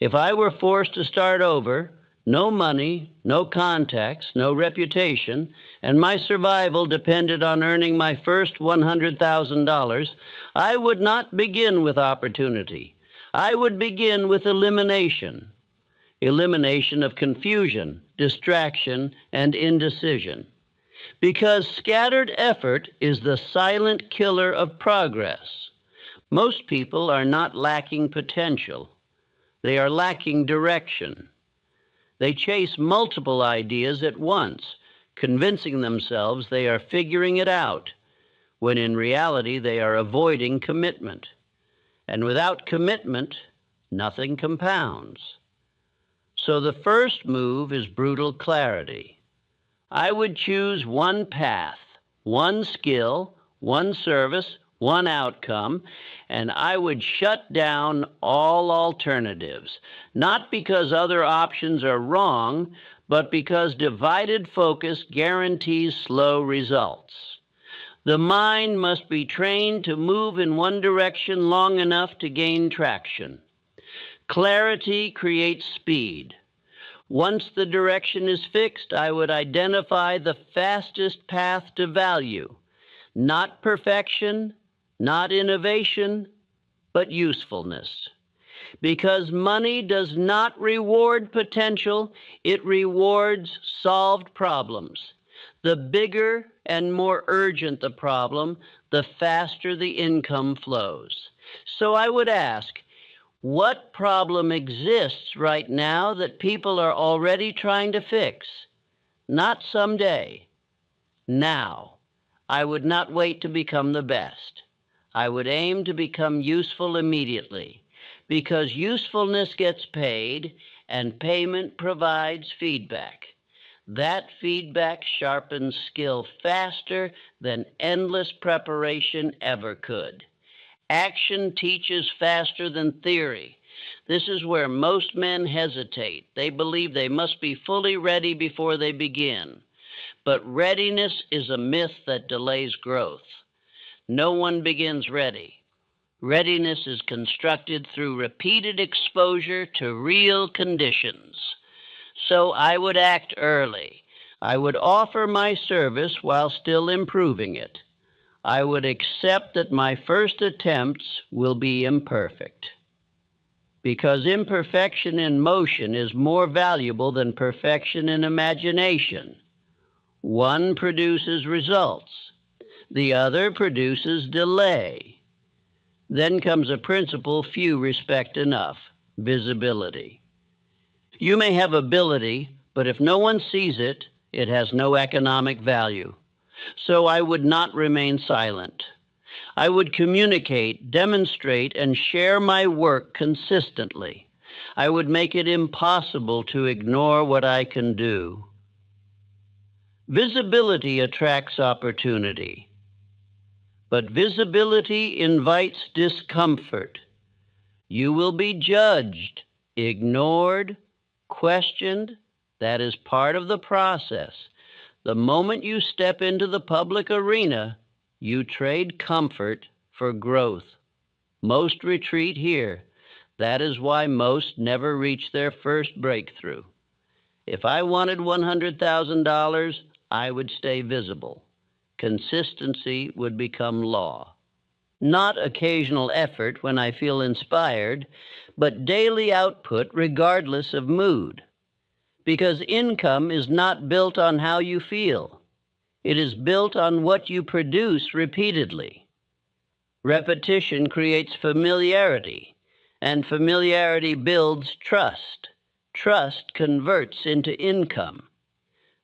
If I were forced to start over, no money, no contacts, no reputation, and my survival depended on earning my first $100,000, I would not begin with opportunity. I would begin with elimination. Elimination of confusion, distraction, and indecision. Because scattered effort is the silent killer of progress. Most people are not lacking potential. They are lacking direction. They chase multiple ideas at once, convincing themselves they are figuring it out, when in reality they are avoiding commitment. And without commitment, nothing compounds. So the first move is brutal clarity. I would choose one path, one skill, one service, one outcome, and I would shut down all alternatives, not because other options are wrong, but because divided focus guarantees slow results. The mind must be trained to move in one direction long enough to gain traction. Clarity creates speed. Once the direction is fixed, I would identify the fastest path to value. Not perfection, not innovation, but usefulness. Because money does not reward potential, it rewards solved problems. The bigger and more urgent the problem, the faster the income flows. So I would ask, what problem exists right now that people are already trying to fix? Not someday. Now. I would not wait to become the best. I would aim to become useful immediately, because usefulness gets paid and payment provides feedback. That feedback sharpens skill faster than endless preparation ever could. Action teaches faster than theory. This is where most men hesitate. They believe they must be fully ready before they begin. But readiness is a myth that delays growth. No one begins ready. Readiness is constructed through repeated exposure to real conditions. So I would act early. I would offer my service while still improving it. I would accept that my first attempts will be imperfect. Because imperfection in motion is more valuable than perfection in imagination. One produces results. The other produces delay. Then comes a principle few respect enough: visibility. You may have ability, but if no one sees it, it has no economic value. So I would not remain silent. I would communicate, demonstrate, and share my work consistently. I would make it impossible to ignore what I can do. Visibility attracts opportunity, but visibility invites discomfort. You will be judged, ignored, questioned. That is part of the process. The moment you step into the public arena, you trade comfort for growth. Most retreat here. That is why most never reach their first breakthrough. If I wanted $100,000, I would stay visible. Consistency would become law. Not occasional effort when I feel inspired, but daily output regardless of mood. Because income is not built on how you feel. It is built on what you produce repeatedly. Repetition creates familiarity, and familiarity builds trust. Trust converts into income.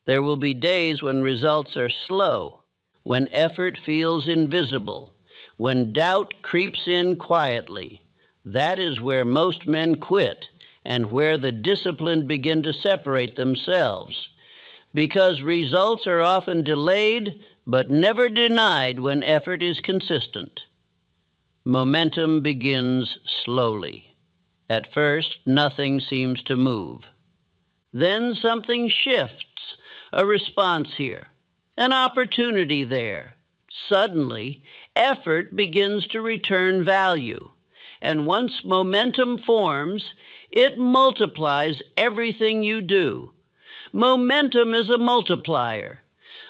There will be days when results are slow, when effort feels invisible, when doubt creeps in quietly. That is where most men quit and where the disciplined begin to separate themselves. Because results are often delayed but never denied when effort is consistent. Momentum begins slowly. At first, nothing seems to move. Then something shifts, a response here, an opportunity there. Suddenly, effort begins to return value. And once momentum forms, It multiplies everything you do. Momentum is a multiplier.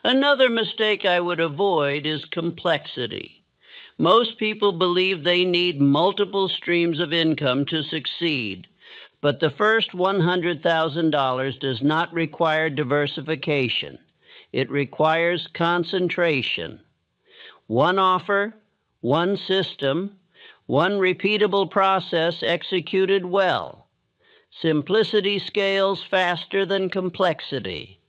Another mistake I would avoid is complexity. Most people believe they need multiple streams of income to succeed, but the first $100,000 does not require diversification. It requires concentration. One offer, one system, one repeatable process executed well. Simplicity scales faster than complexity.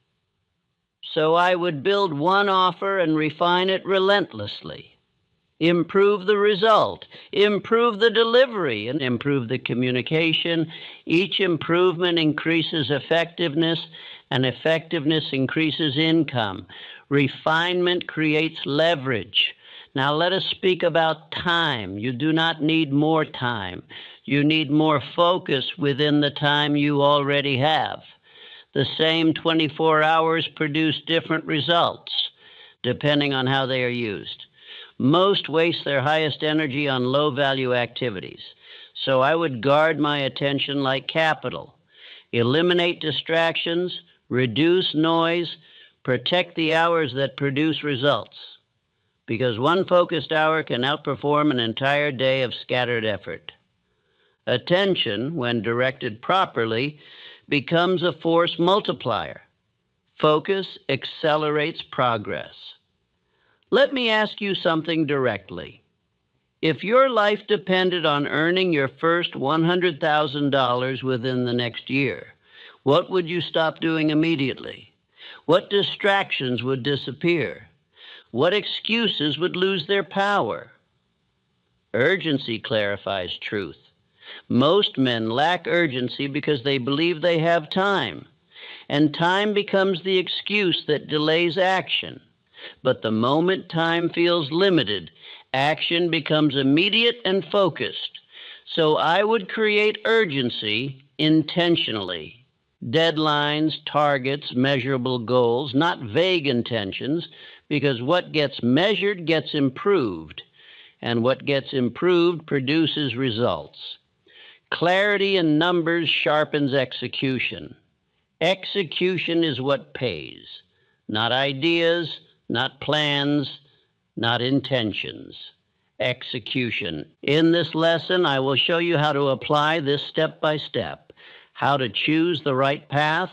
So I would build one offer and refine it relentlessly. Improve the result, improve the delivery, and improve the communication. Each improvement increases effectiveness, and effectiveness increases income. Refinement creates leverage. Now let us speak about time. You do not need more time. You need more focus within the time you already have. The same 24 hours produce different results, depending on how they are used. Most waste their highest energy on low-value activities. So I would guard my attention like capital. Eliminate distractions, reduce noise, protect the hours that produce results. Because one focused hour can outperform an entire day of scattered effort. Attention, when directed properly, becomes a force multiplier. Focus accelerates progress. Let me ask you something directly. If your life depended on earning your first $100,000 within the next year, what would you stop doing immediately? What distractions would disappear? What excuses would lose their power? Urgency clarifies truth. Most men lack urgency because they believe they have time, and time becomes the excuse that delays action. But the moment time feels limited, action becomes immediate and focused. So I would create urgency intentionally. Deadlines, targets, measurable goals, not vague intentions, because what gets measured gets improved, and what gets improved produces results. Clarity in numbers sharpens execution. Execution is what pays, not ideas, not plans, not intentions. Execution. In this lesson, I will show you how to apply this step by step, how to choose the right path,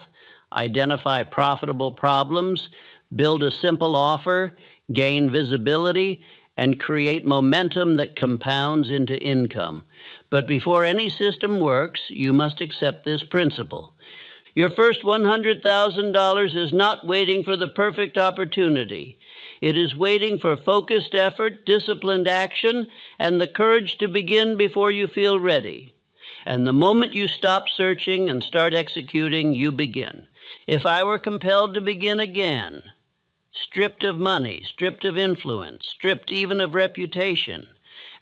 identify profitable problems, build a simple offer, gain visibility, and create momentum that compounds into income. But before any system works, you must accept this principle. Your first $100,000 is not waiting for the perfect opportunity. It is waiting for focused effort, disciplined action, and the courage to begin before you feel ready. And the moment you stop searching and start executing, you begin. If I were compelled to begin again, stripped of money, stripped of influence, stripped even of reputation,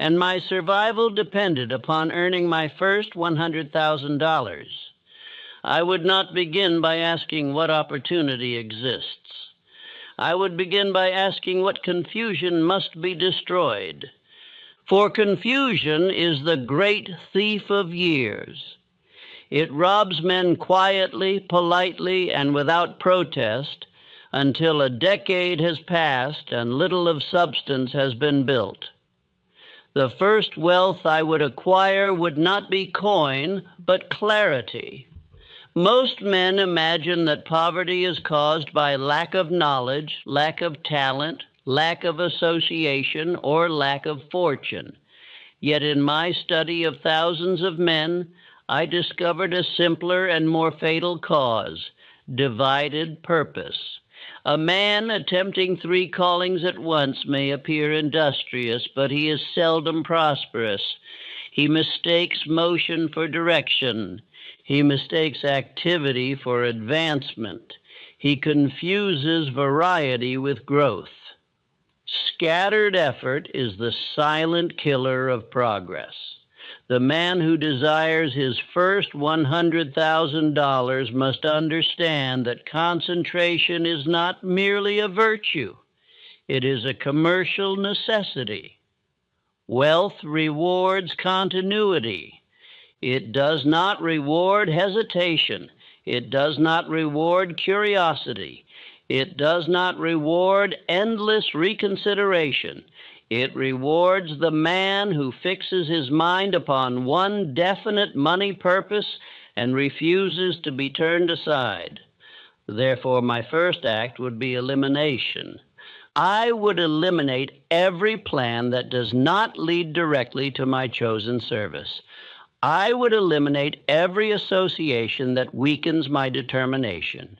and my survival depended upon earning my first $100,000, I would not begin by asking what opportunity exists. I would begin by asking what confusion must be destroyed. For confusion is the great thief of years. It robs men quietly, politely, and without protest until a decade has passed and little of substance has been built. The first wealth I would acquire would not be coin, but clarity. Most men imagine that poverty is caused by lack of knowledge, lack of talent, lack of association, or lack of fortune. Yet in my study of thousands of men, I discovered a simpler and more fatal cause: divided purpose. A man attempting 3 callings at once may appear industrious, but he is seldom prosperous. He mistakes motion for direction. He mistakes activity for advancement. He confuses variety with growth. Scattered effort is the silent killer of progress. The man who desires his first $100,000 must understand that concentration is not merely a virtue. It is a commercial necessity. Wealth rewards continuity. It does not reward hesitation. It does not reward curiosity. It does not reward endless reconsideration. It rewards the man who fixes his mind upon one definite money purpose and refuses to be turned aside. Therefore, my first act would be elimination. I would eliminate every plan that does not lead directly to my chosen service. I would eliminate every association that weakens my determination.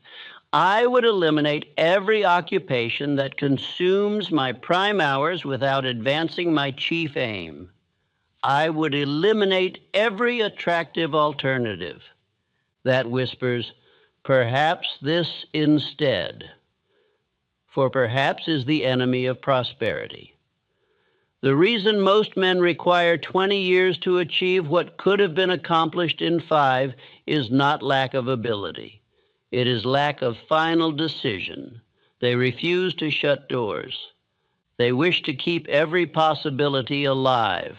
I would eliminate every occupation that consumes my prime hours without advancing my chief aim. I would eliminate every attractive alternative that whispers, perhaps this instead, for perhaps is the enemy of prosperity. The reason most men require 20 years to achieve what could have been accomplished in 5 is not lack of ability. It is lack of final decision. They refuse to shut doors. They wish to keep every possibility alive.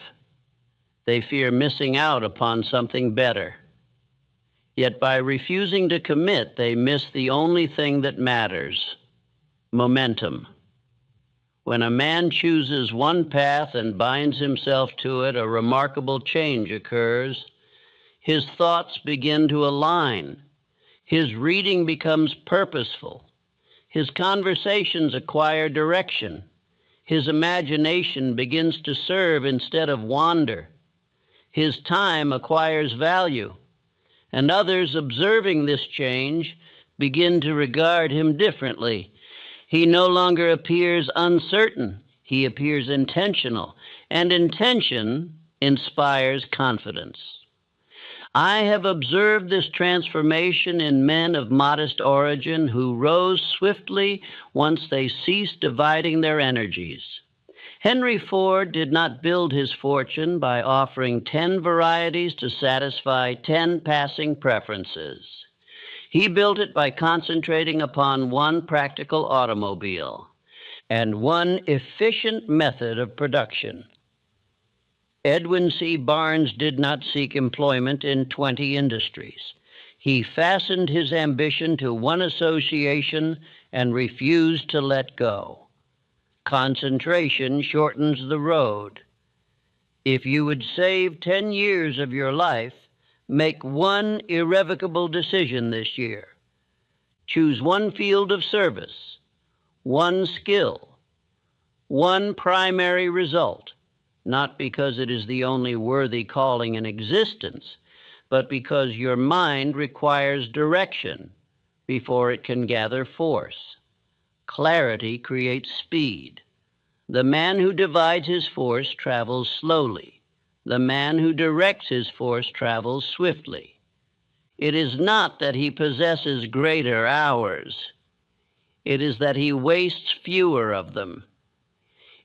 They fear missing out upon something better. Yet by refusing to commit, they miss the only thing that matters: momentum. When a man chooses one path and binds himself to it, a remarkable change occurs. His thoughts begin to align. His reading becomes purposeful. His conversations acquire direction. His imagination begins to serve instead of wander. His time acquires value. And others observing this change begin to regard him differently. He no longer appears uncertain. He appears intentional, and intention inspires confidence. I have observed this transformation in men of modest origin who rose swiftly once they ceased dividing their energies. Henry Ford did not build his fortune by offering 10 varieties to satisfy 10 passing preferences. He built it by concentrating upon one practical automobile and one efficient method of production. Edwin C. Barnes did not seek employment in 20 industries. He fastened his ambition to one association and refused to let go. Concentration shortens the road. If you would save 10 years of your life, make one irrevocable decision this year. Choose one field of service, one skill, one primary result, not because it is the only worthy calling in existence, but because your mind requires direction before it can gather force. Clarity creates speed. The man who divides his force travels slowly. The man who directs his force travels swiftly. It is not that he possesses greater hours. It is that he wastes fewer of them.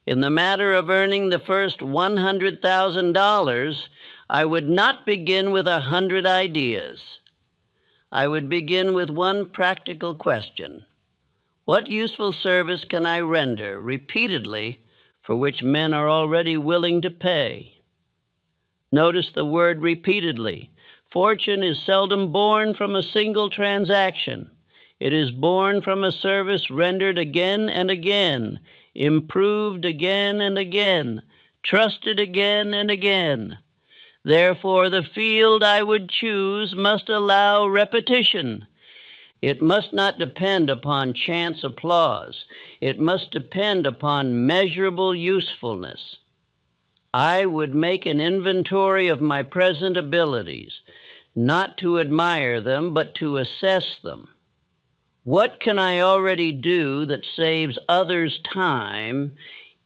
In the matter of earning the first $100,000, I would not begin with 100 ideas. I would begin with one practical question. What useful service can I render repeatedly for which men are already willing to pay? Notice the word repeatedly. Fortune is seldom born from a single transaction. It is born from a service rendered again and again, improved again and again, trusted again and again. Therefore, the field I would choose must allow repetition. It must not depend upon chance applause. It must depend upon measurable usefulness. I would make an inventory of my present abilities, not to admire them, but to assess them. What can I already do that saves others time,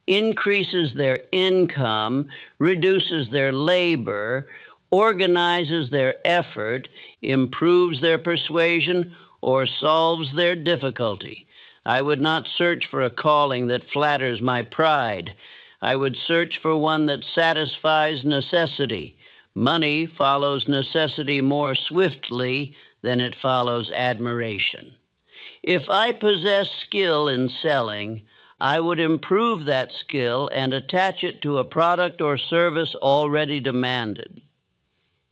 increases their income, reduces their labor, organizes their effort, improves their persuasion, or solves their difficulty? I would not search for a calling that flatters my pride. I would search for one that satisfies necessity. Money follows necessity more swiftly than it follows admiration. If I possess skill in selling, I would improve that skill and attach it to a product or service already demanded.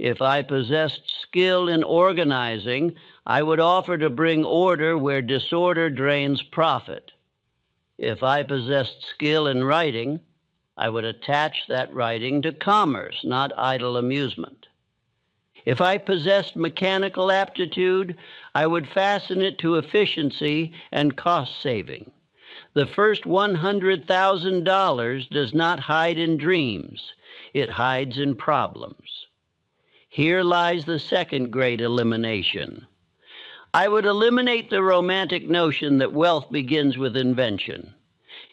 If I possessed skill in organizing, I would offer to bring order where disorder drains profit. If I possessed skill in writing, I would attach that writing to commerce, not idle amusement. If I possessed mechanical aptitude, I would fasten it to efficiency and cost saving. The first $100,000 does not hide in dreams. It hides in problems. Here lies the second great elimination. I would eliminate the romantic notion that wealth begins with invention.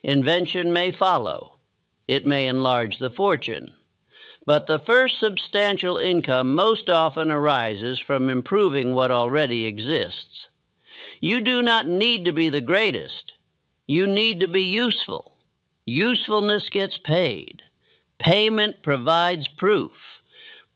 Invention may follow. It may enlarge the fortune. But the first substantial income most often arises from improving what already exists. You do not need to be the greatest. You need to be useful. Usefulness gets paid. Payment provides proof.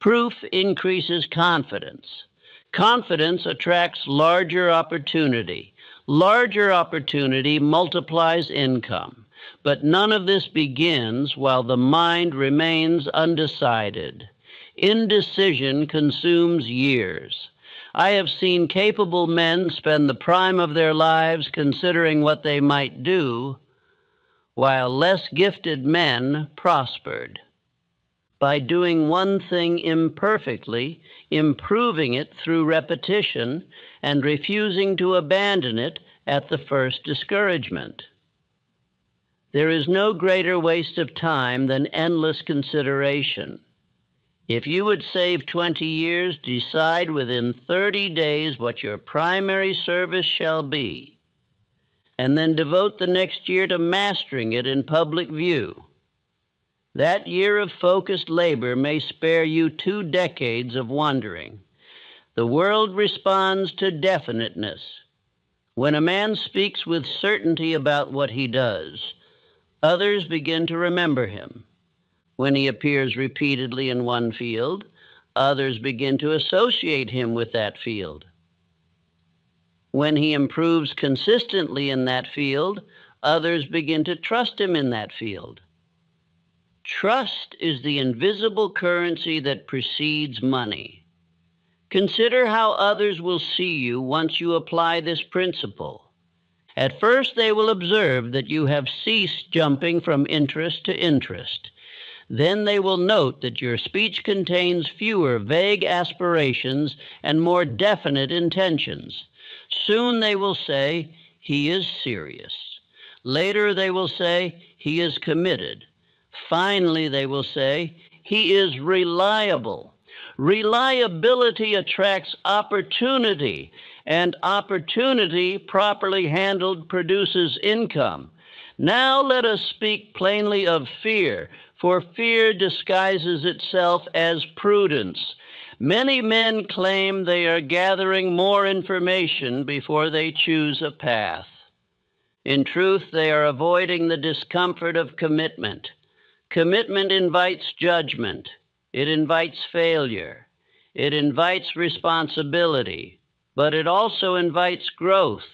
Proof increases confidence. Confidence attracts larger opportunity. Larger opportunity multiplies income. But none of this begins while the mind remains undecided. Indecision consumes years. I have seen capable men spend the prime of their lives considering what they might do, while less gifted men prospered. By doing one thing imperfectly, improving it through repetition, and refusing to abandon it at the first discouragement. There is no greater waste of time than endless consideration. If you would save 20 years, decide within 30 days what your primary service shall be, and then devote the next year to mastering it in public view. That year of focused labor may spare you 2 decades of wandering. The world responds to definiteness. When a man speaks with certainty about what he does, others begin to remember him. When he appears repeatedly in one field, others begin to associate him with that field. When he improves consistently in that field, others begin to trust him in that field. Trust is the invisible currency that precedes money. Consider how others will see you once you apply this principle. At first, they will observe that you have ceased jumping from interest to interest. Then they will note that your speech contains fewer vague aspirations and more definite intentions. Soon they will say, "He is serious." Later they will say, "He is committed." Finally they will say, "He is reliable." Reliability attracts opportunity, and opportunity, properly handled, produces income. Now let us speak plainly of fear, for fear disguises itself as prudence. Many men claim they are gathering more information before they choose a path. In truth, they are avoiding the discomfort of commitment. Commitment invites judgment. It invites failure. It invites responsibility. But it also invites growth.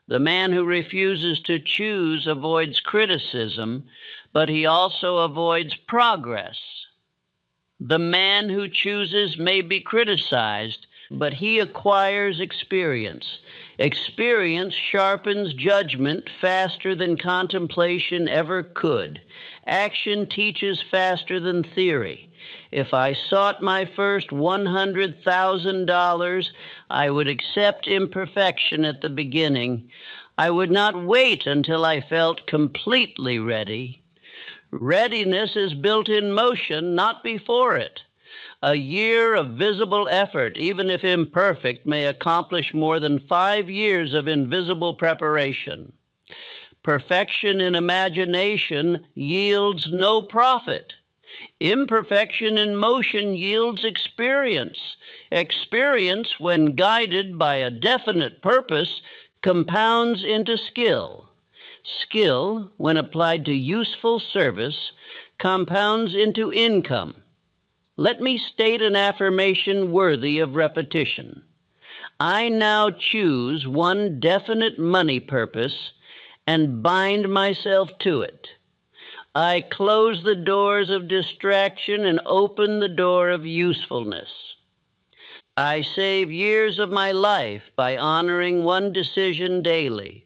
The man who refuses to choose avoids criticism, but he also avoids progress. The man who chooses may be criticized, but he acquires experience. Experience sharpens judgment faster than contemplation ever could. Action teaches faster than theory. If I sought my first $100,000, I would accept imperfection at the beginning. I would not wait until I felt completely ready. Readiness is built in motion, not before it. A year of visible effort, even if imperfect, may accomplish more than 5 years of invisible preparation. Perfection in imagination yields no profit. Imperfection in motion yields experience. Experience, when guided by a definite purpose, compounds into skill. Skill, when applied to useful service, compounds into income. Let me state an affirmation worthy of repetition. I now choose one definite money purpose and bind myself to it. I close the doors of distraction and open the door of usefulness. I save years of my life by honoring one decision daily.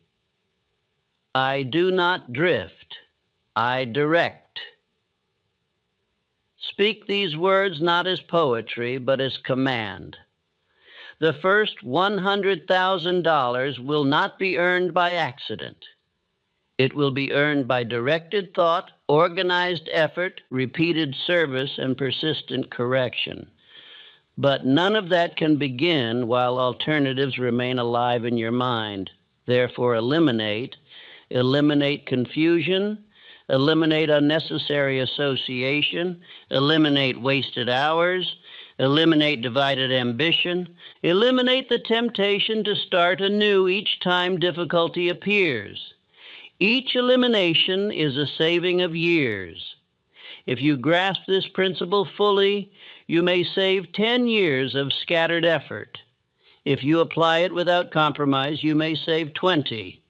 I do not drift. I direct. Speak these words not as poetry, but as command. The first $100,000 will not be earned by accident. It will be earned by directed thought, organized effort, repeated service, and persistent correction. But none of that can begin while alternatives remain alive in your mind. Therefore, eliminate confusion, eliminate unnecessary association, eliminate wasted hours, eliminate divided ambition, eliminate the temptation to start anew each time difficulty appears. Each elimination is a saving of years. If you grasp this principle fully, you may save 10 years of scattered effort. If you apply it without compromise, you may save 20.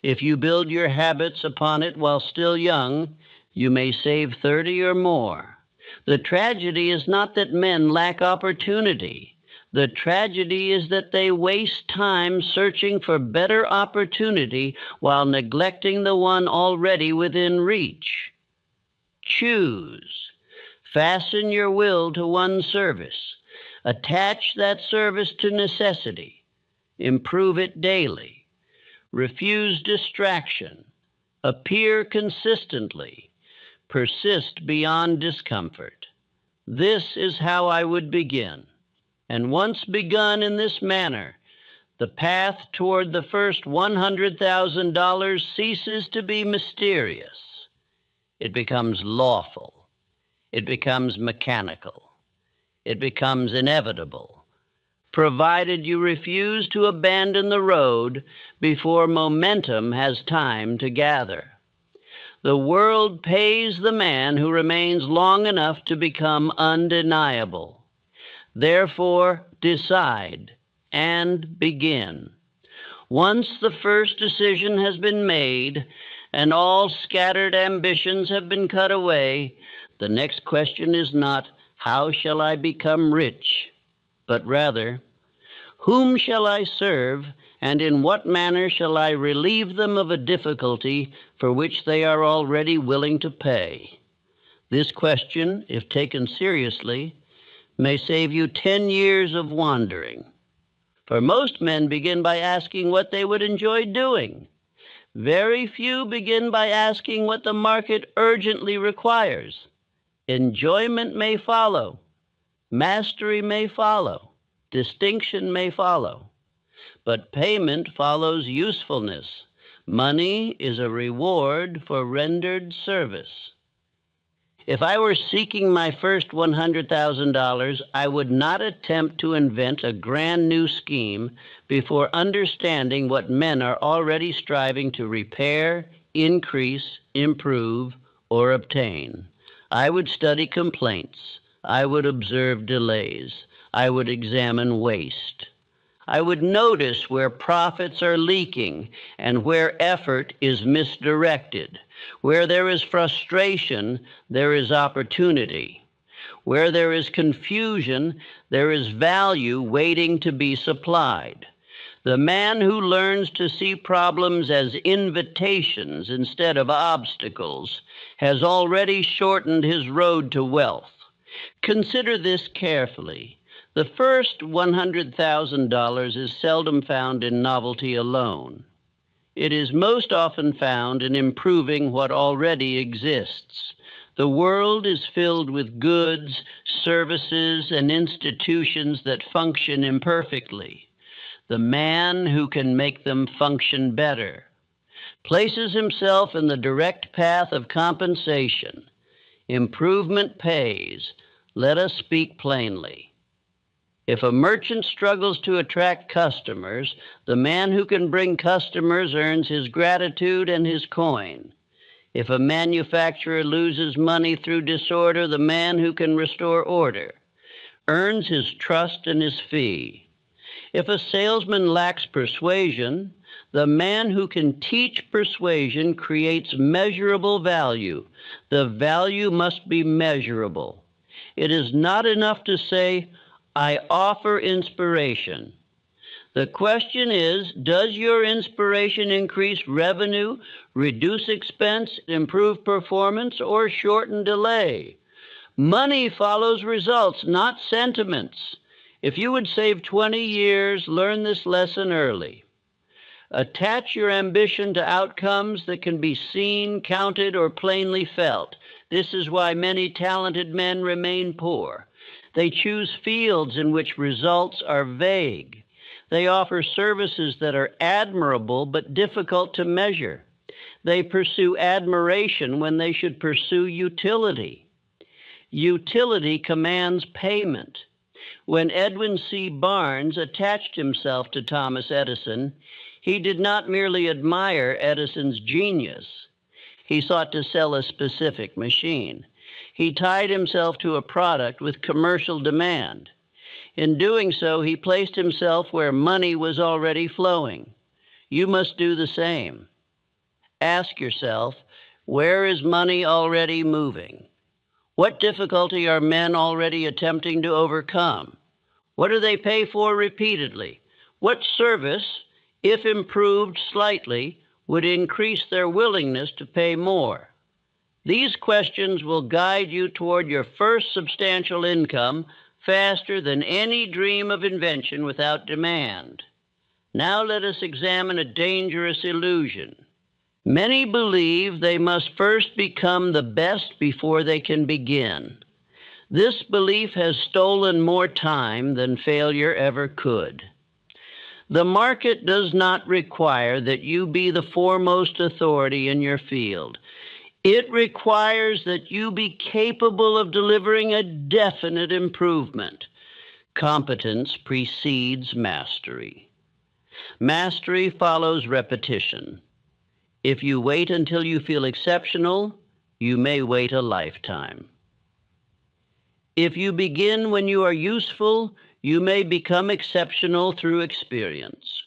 If you build your habits upon it while still young, you may save 30 or more. The tragedy is not that men lack opportunity. The tragedy is that they waste time searching for better opportunity while neglecting the one already within reach. Choose. Fasten your will to one service. Attach that service to necessity. Improve it daily. Refuse distraction. Appear consistently. Persist beyond discomfort. This is how I would begin. And once begun in this manner, the path toward the first $100,000 ceases to be mysterious. It becomes lawful. It becomes mechanical. It becomes inevitable, provided you refuse to abandon the road before momentum has time to gather. The world pays the man who remains long enough to become undeniable. Therefore, decide and begin. Once the first decision has been made and all scattered ambitions have been cut away, the next question is not, how shall I become rich? But rather, whom shall I serve, and in what manner shall I relieve them of a difficulty for which they are already willing to pay? This question, if taken seriously, may save you 10 years of wandering. For most men begin by asking what they would enjoy doing. Very few begin by asking what the market urgently requires. Enjoyment may follow. Mastery may follow. Distinction may follow. But payment follows usefulness. Money is a reward for rendered service. If I were seeking my first $100,000, I would not attempt to invent a grand new scheme before understanding what men are already striving to repair, increase, improve, or obtain. I would study complaints. I would observe delays. I would examine waste. I would notice where profits are leaking and where effort is misdirected. Where there is frustration, there is opportunity. Where there is confusion, there is value waiting to be supplied. The man who learns to see problems as invitations instead of obstacles has already shortened his road to wealth. Consider this carefully. The first $100,000 is seldom found in novelty alone. It is most often found in improving what already exists. The world is filled with goods, services, and institutions that function imperfectly. The man who can make them function better places himself in the direct path of compensation. Improvement pays. Let us speak plainly. If a merchant struggles to attract customers, the man who can bring customers earns his gratitude and his coin. If a manufacturer loses money through disorder, the man who can restore order earns his trust and his fee. If a salesman lacks persuasion, the man who can teach persuasion creates measurable value. The value must be measurable. It is not enough to say, I offer inspiration. The question is, does your inspiration increase revenue, reduce expense, improve performance, or shorten delay? Money follows results, not sentiments. If you would save 20 years, learn this lesson early. Attach your ambition to outcomes that can be seen, counted, or plainly felt. This is why many talented men remain poor. They choose fields in which results are vague. They offer services that are admirable but difficult to measure. They pursue admiration when they should pursue utility. Utility commands payment. When Edwin C. Barnes attached himself to Thomas Edison, he did not merely admire Edison's genius. He sought to sell a specific machine. He tied himself to a product with commercial demand. In doing so, he placed himself where money was already flowing. You must do the same. Ask yourself, where is money already moving? What difficulty are men already attempting to overcome? What do they pay for repeatedly? What service, if improved slightly, would increase their willingness to pay more? These questions will guide you toward your first substantial income faster than any dream of invention without demand. Now let us examine a dangerous illusion. Many believe they must first become the best before they can begin. This belief has stolen more time than failure ever could. The market does not require that you be the foremost authority in your field. It requires that you be capable of delivering a definite improvement. Competence precedes mastery. Mastery follows repetition. If you wait until you feel exceptional, you may wait a lifetime. If you begin when you are useful, you may become exceptional through experience.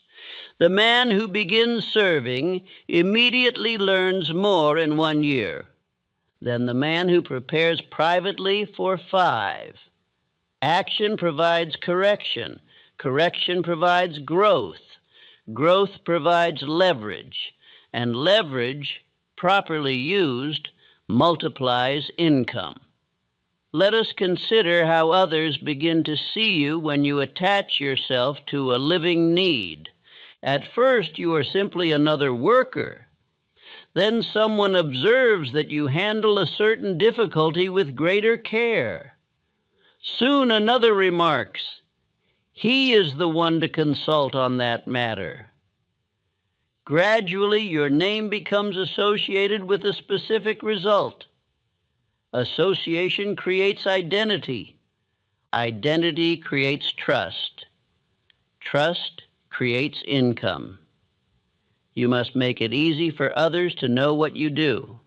The man who begins serving immediately learns more in 1 year than the man who prepares privately for 5. Action provides correction. Correction provides growth. Growth provides leverage. And leverage, properly used, multiplies income. Let us consider how others begin to see you when you attach yourself to a living need. At first, you are simply another worker. Then someone observes that you handle a certain difficulty with greater care. Soon another remarks, "He is the one to consult on that matter." Gradually, your name becomes associated with a specific result. Association creates identity. Identity creates trust. Trust creates income. You must make it easy for others to know what you do.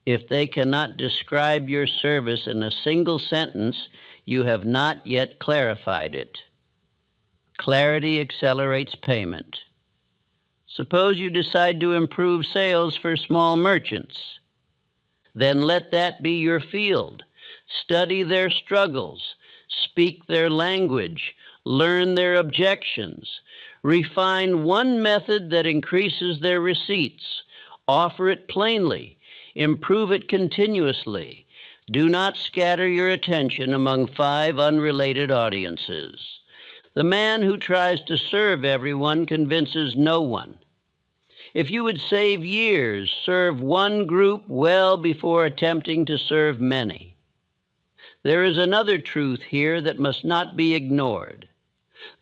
If they cannot describe your service in a single sentence, you have not yet clarified it. Clarity accelerates payment. Suppose you decide to improve sales for small merchants. Then let that be your field. Study their struggles, speak their language, learn their objections. Refine one method that increases their receipts. Offer it plainly. Improve it continuously. Do not scatter your attention among 5 unrelated audiences. The man who tries to serve everyone convinces no one. If you would save years, serve one group well before attempting to serve many. There is another truth here that must not be ignored.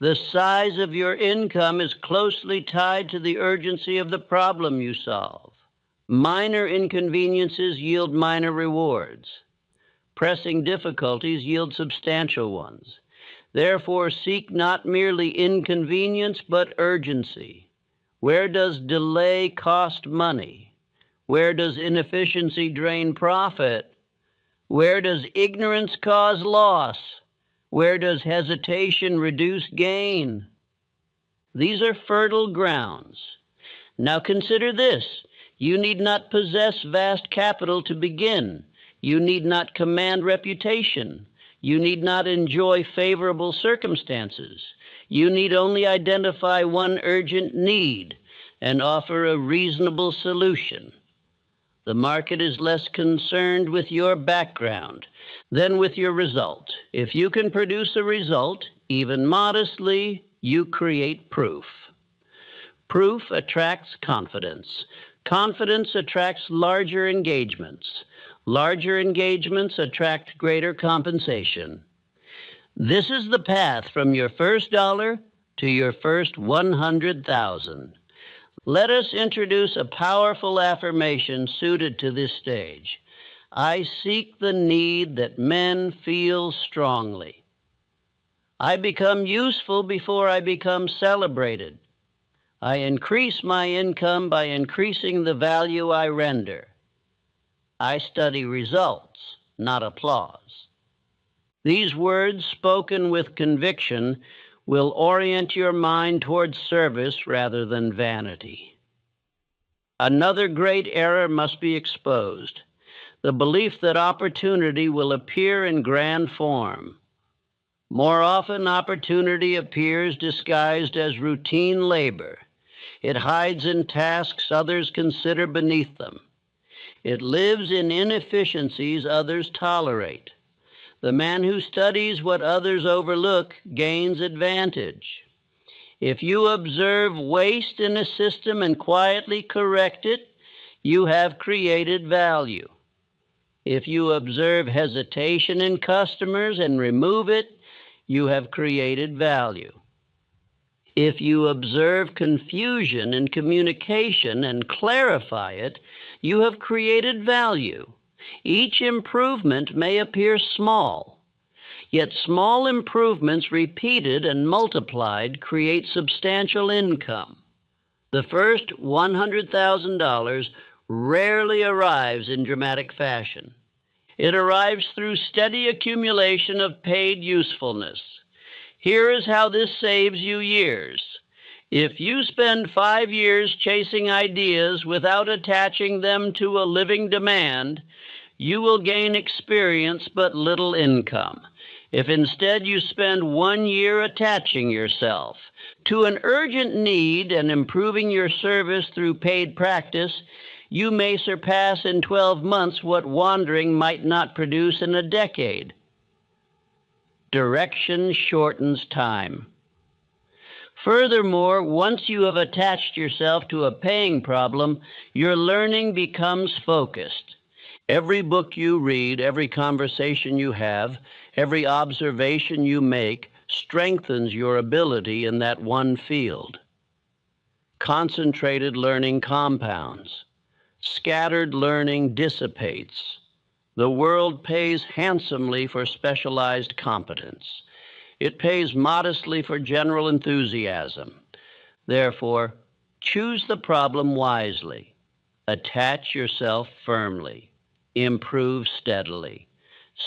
The size of your income is closely tied to the urgency of the problem you solve. Minor inconveniences yield minor rewards. Pressing difficulties yield substantial ones. Therefore, seek not merely inconvenience, but urgency. Where does delay cost money? Where does inefficiency drain profit? Where does ignorance cause loss? Where does hesitation reduce gain? These are fertile grounds. Now consider this. You need not possess vast capital to begin. You need not command reputation. You need not enjoy favorable circumstances. You need only identify one urgent need and offer a reasonable solution. The market is less concerned with your background than with your result. If you can produce a result, even modestly, you create proof. Proof attracts confidence. Confidence attracts larger engagements. Larger engagements attract greater compensation. This is the path from your first dollar to your first 100,000. Let us introduce a powerful affirmation suited to this stage. I seek the need that men feel strongly. I become useful before I become celebrated. I increase my income by increasing the value I render. I study results, not applause. These words, spoken with conviction, will orient your mind towards service rather than vanity. Another great error must be exposed: the belief that opportunity will appear in grand form. More often, opportunity appears disguised as routine labor. It hides in tasks others consider beneath them. It lives in inefficiencies others tolerate. The man who studies what others overlook gains advantage. If you observe waste in a system and quietly correct it, you have created value. If you observe hesitation in customers and remove it, you have created value. If you observe confusion in communication and clarify it, you have created value. Each improvement may appear small, yet small improvements repeated and multiplied create substantial income. The first $100,000 rarely arrives in dramatic fashion. It arrives through steady accumulation of paid usefulness. Here is how this saves you years. If you spend 5 years chasing ideas without attaching them to a living demand, you will gain experience but little income. If instead you spend 1 year attaching yourself to an urgent need and improving your service through paid practice, you may surpass in 12 months what wandering might not produce in a decade. Direction shortens time. Furthermore, once you have attached yourself to a paying problem, your learning becomes focused. Every book you read, every conversation you have, every observation you make strengthens your ability in that one field. Concentrated learning compounds. Scattered learning dissipates. The world pays handsomely for specialized competence. It pays modestly for general enthusiasm. Therefore, choose the problem wisely. Attach yourself firmly. Improve steadily.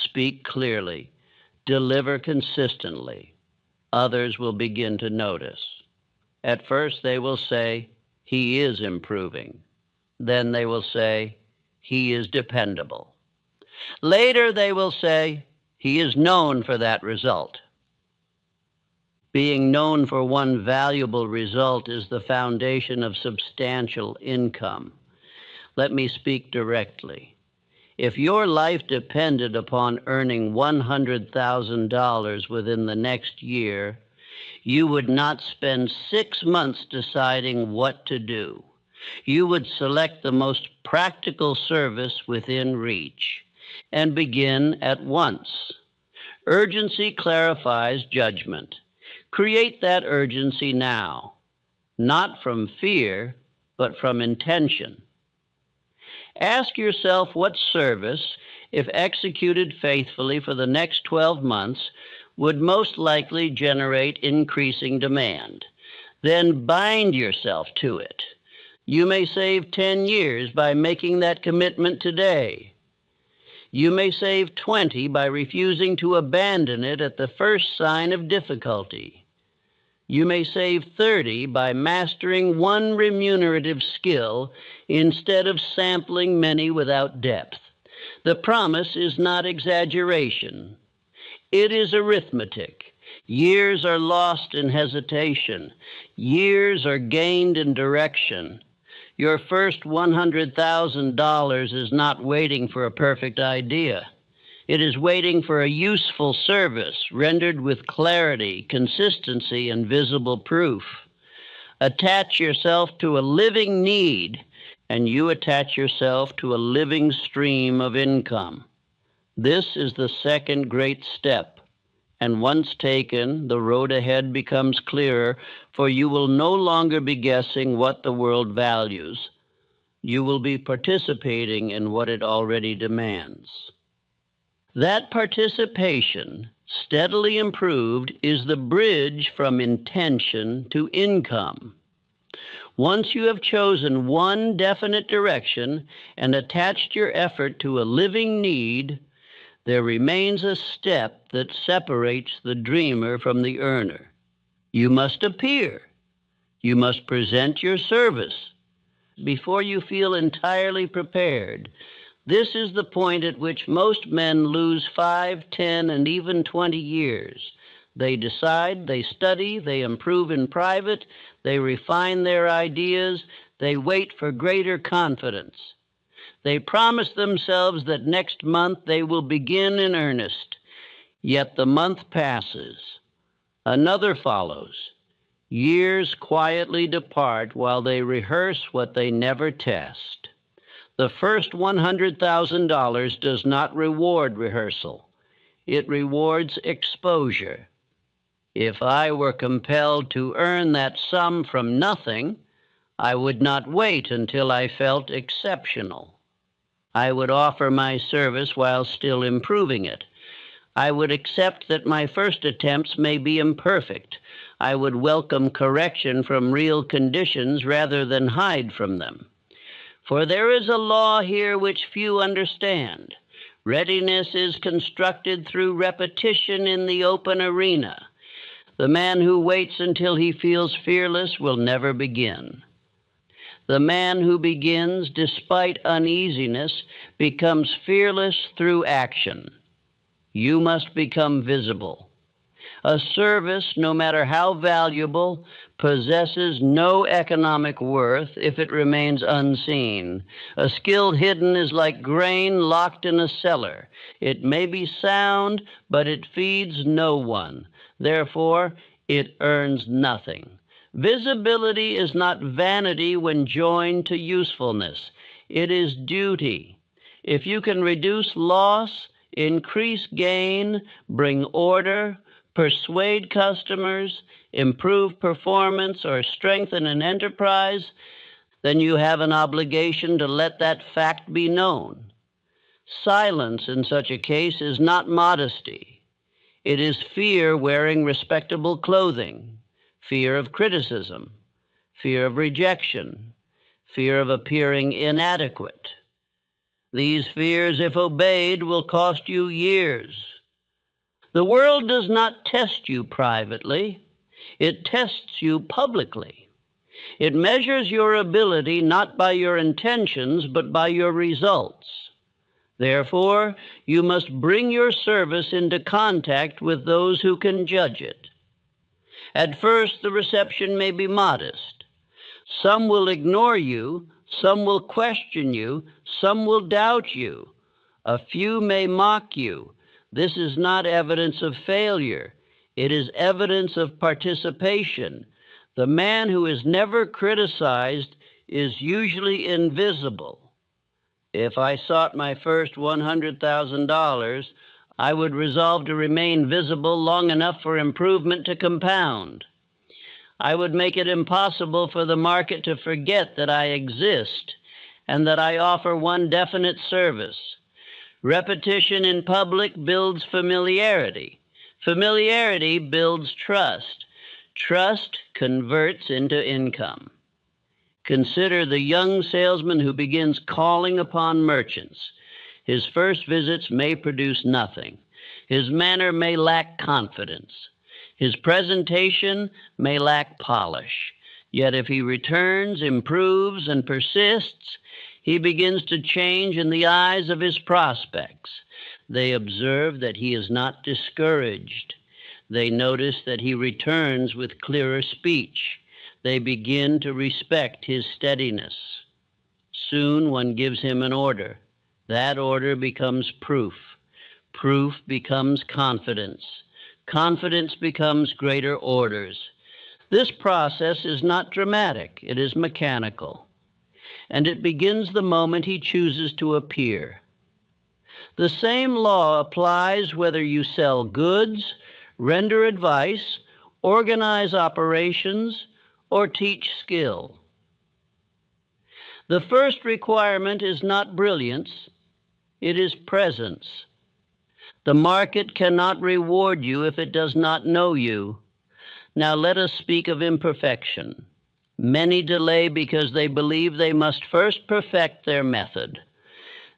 Speak clearly. Deliver consistently. Others will begin to notice. At first they will say, "He is improving." Then they will say, "He is dependable." Later they will say, "He is known for that result." Being known for one valuable result is the foundation of substantial income. Let me speak directly. If your life depended upon earning $100,000 within the next year, you would not spend 6 months deciding what to do. You would select the most practical service within reach and begin at once. Urgency clarifies judgment. Create that urgency now, not from fear, but from intention. Ask yourself what service, if executed faithfully for the next 12 months, would most likely generate increasing demand. Then bind yourself to it. You may save 10 years by making that commitment today. You may save 20 by refusing to abandon it at the first sign of difficulty. You may save 30 by mastering one remunerative skill instead of sampling many without depth. The promise is not exaggeration. It is arithmetic. Years are lost in hesitation. Years are gained in direction. Your first $100,000 is not waiting for a perfect idea. It is waiting for a useful service rendered with clarity, consistency, and visible proof. Attach yourself to a living need, and you attach yourself to a living stream of income. This is the second great step, and once taken, the road ahead becomes clearer, for you will no longer be guessing what the world values. You will be participating in what it already demands. That participation, steadily improved, is the bridge from intention to income. Once you have chosen one definite direction and attached your effort to a living need, there remains a step that separates the dreamer from the earner. You must appear. You must present your service before you feel entirely prepared. This is the point at which most men lose 5, 10, and even 20 years. They decide, they study, they improve in private, they refine their ideas, they wait for greater confidence. They promise themselves that next month they will begin in earnest. Yet the month passes. Another follows. Years quietly depart while they rehearse what they never test. The first $100,000 does not reward rehearsal. It rewards exposure. If I were compelled to earn that sum from nothing, I would not wait until I felt exceptional. I would offer my service while still improving it. I would accept that my first attempts may be imperfect. I would welcome correction from real conditions rather than hide from them. For there is a law here which few understand. Readiness is constructed through repetition in the open arena. The man who waits until he feels fearless will never begin. The man who begins despite uneasiness becomes fearless through action. You must become visible. A service, no matter how valuable, possesses no economic worth if it remains unseen. A skill hidden is like grain locked in a cellar. It may be sound, but it feeds no one. Therefore, it earns nothing. Visibility is not vanity when joined to usefulness. It is duty. If you can reduce loss, increase gain, bring order, persuade customers, improve performance, or strengthen an enterprise, then you have an obligation to let that fact be known. Silence in such a case is not modesty. It is fear wearing respectable clothing, fear of criticism, fear of rejection, fear of appearing inadequate. These fears, if obeyed, will cost you years. The world does not test you privately. It tests you publicly. It measures your ability not by your intentions, but by your results. Therefore, you must bring your service into contact with those who can judge it. At first, the reception may be modest. Some will ignore you, some will question you, some will doubt you. A few may mock you. This is not evidence of failure. It is evidence of participation. The man who is never criticized is usually invisible. If I sought my first $100,000, I would resolve to remain visible long enough for improvement to compound. I would make it impossible for the market to forget that I exist and that I offer one definite service. Repetition in public builds familiarity. Familiarity builds trust. Trust converts into income. Consider the young salesman who begins calling upon merchants. His first visits may produce nothing. His manner may lack confidence. His presentation may lack polish. Yet if he returns, improves, and persists, he begins to change in the eyes of his prospects. They observe that he is not discouraged. They notice that he returns with clearer speech. They begin to respect his steadiness. Soon one gives him an order. That order becomes proof. Proof becomes confidence. Confidence becomes greater orders. This process is not dramatic, it is mechanical. And it begins the moment he chooses to appear. The same law applies whether you sell goods, render advice, organize operations, or teach skill. The first requirement is not brilliance, it is presence. The market cannot reward you if it does not know you. Now let us speak of imperfection. Many delay because they believe they must first perfect their method.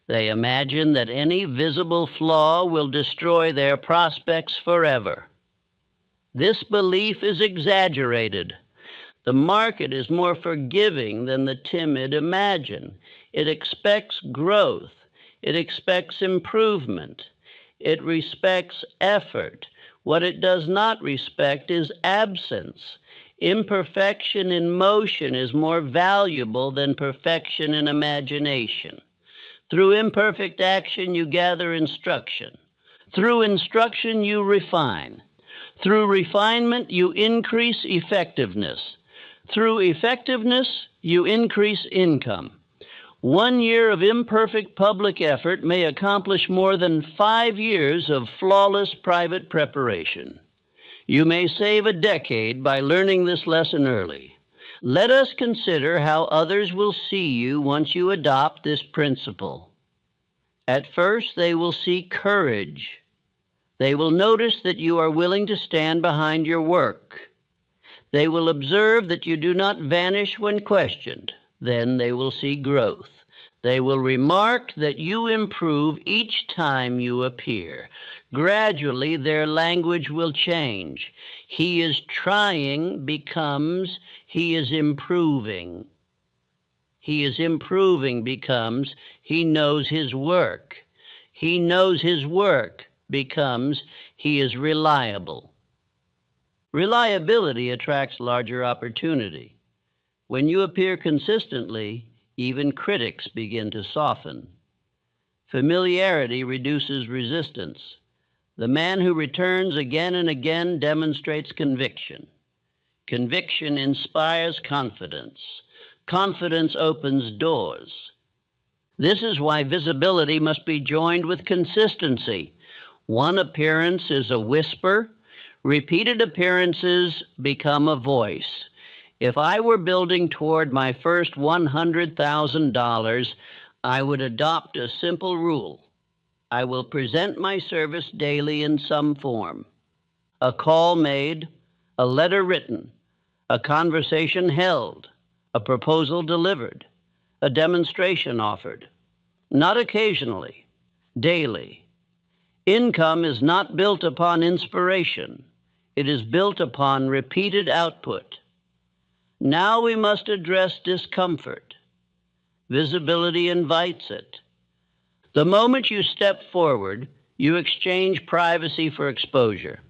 They imagine that any visible flaw will destroy their prospects forever. This belief is exaggerated. The market is more forgiving than the timid imagine. It expects growth. It expects improvement. It respects effort. What it does not respect is absence. Imperfection in motion is more valuable than perfection in imagination. Through imperfect action, you gather instruction. Through instruction, you refine. Through refinement, you increase effectiveness. Through effectiveness, you increase income. 1 year of imperfect public effort may accomplish more than 5 years of flawless private preparation. You may save a decade by learning this lesson early. Let us consider how others will see you once you adopt this principle. At first, they will see courage. They will notice that you are willing to stand behind your work. They will observe that you do not vanish when questioned. Then they will see growth. They will remark that you improve each time you appear. Gradually, their language will change. He is trying becomes he is improving. He is improving becomes he knows his work. He knows his work becomes he is reliable. Reliability attracts larger opportunity. When you appear consistently, even critics begin to soften. Familiarity reduces resistance. The man who returns again and again demonstrates conviction. Conviction inspires confidence. Confidence opens doors. This is why visibility must be joined with consistency. One appearance is a whisper. Repeated appearances become a voice. If I were building toward my first $100,000, I would adopt a simple rule. I will present my service daily in some form. A call made, a letter written, a conversation held, a proposal delivered, a demonstration offered. Not occasionally, daily. Income is not built upon inspiration. It is built upon repeated output. Now we must address discomfort. Visibility invites it. The moment you step forward, you exchange privacy for exposure.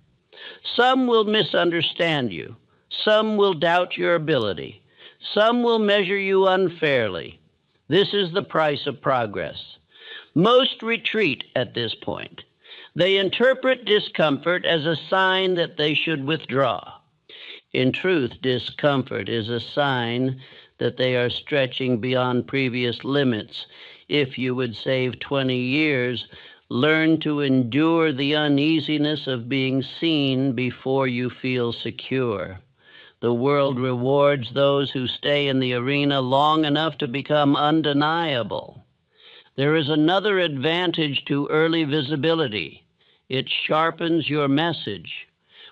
Some will misunderstand you. Some will doubt your ability. Some will measure you unfairly. This is the price of progress. Most retreat at this point. They interpret discomfort as a sign that they should withdraw. In truth, discomfort is a sign that they are stretching beyond previous limits. If you would save 20 years, learn to endure the uneasiness of being seen before you feel secure. The world rewards those who stay in the arena long enough to become undeniable. There is another advantage to early visibility. It sharpens your message.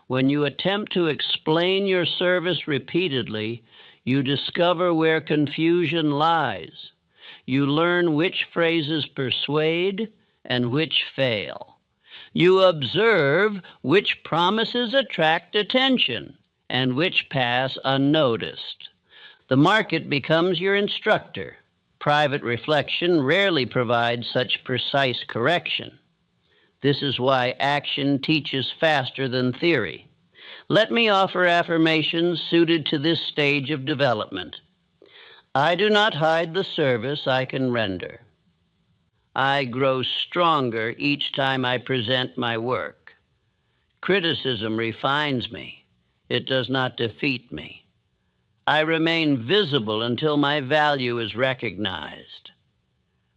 When you attempt to explain your service repeatedly, you discover where confusion lies. You learn which phrases persuade and which fail. You observe which promises attract attention and which pass unnoticed. The market becomes your instructor. Private reflection rarely provides such precise correction. This is why action teaches faster than theory. Let me offer affirmations suited to this stage of development. I do not hide the service I can render. I grow stronger each time I present my work. Criticism refines me. It does not defeat me. I remain visible until my value is recognized.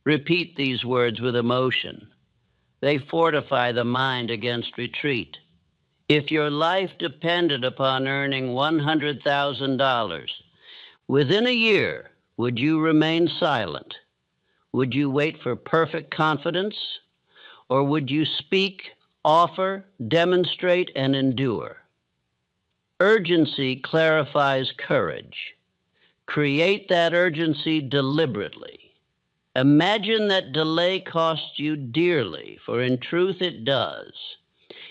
Repeat these words with emotion. They fortify the mind against retreat. If your life depended upon earning $100,000, within a year, would you remain silent? Would you wait for perfect confidence? Or would you speak, offer, demonstrate, and endure? Urgency clarifies courage. Create that urgency deliberately. Imagine that delay costs you dearly, for in truth it does.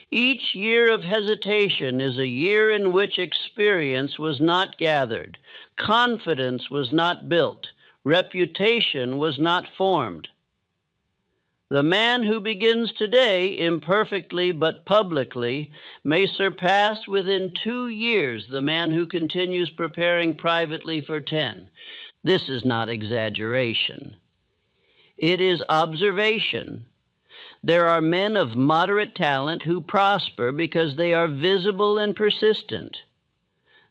Each year of hesitation is a year in which experience was not gathered, confidence was not built, reputation was not formed. The man who begins today, imperfectly but publicly, may surpass within 2 years the man who continues preparing privately for 10. This is not exaggeration. It is observation. There are men of moderate talent who prosper because they are visible and persistent.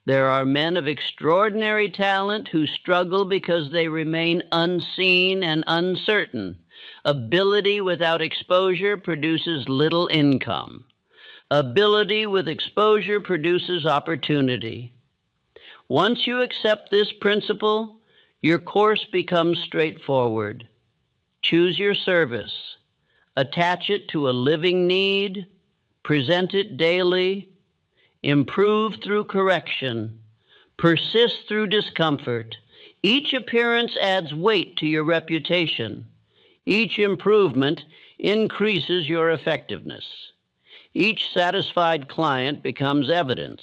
There are men of extraordinary talent who struggle because they remain unseen and uncertain. Ability without exposure produces little income. Ability with exposure produces opportunity. Once you accept this principle, your course becomes straightforward. Choose your service. Attach it to a living need. Present it daily. Improve through correction. Persist through discomfort. Each appearance adds weight to your reputation. Each improvement increases your effectiveness. Each satisfied client becomes evidence.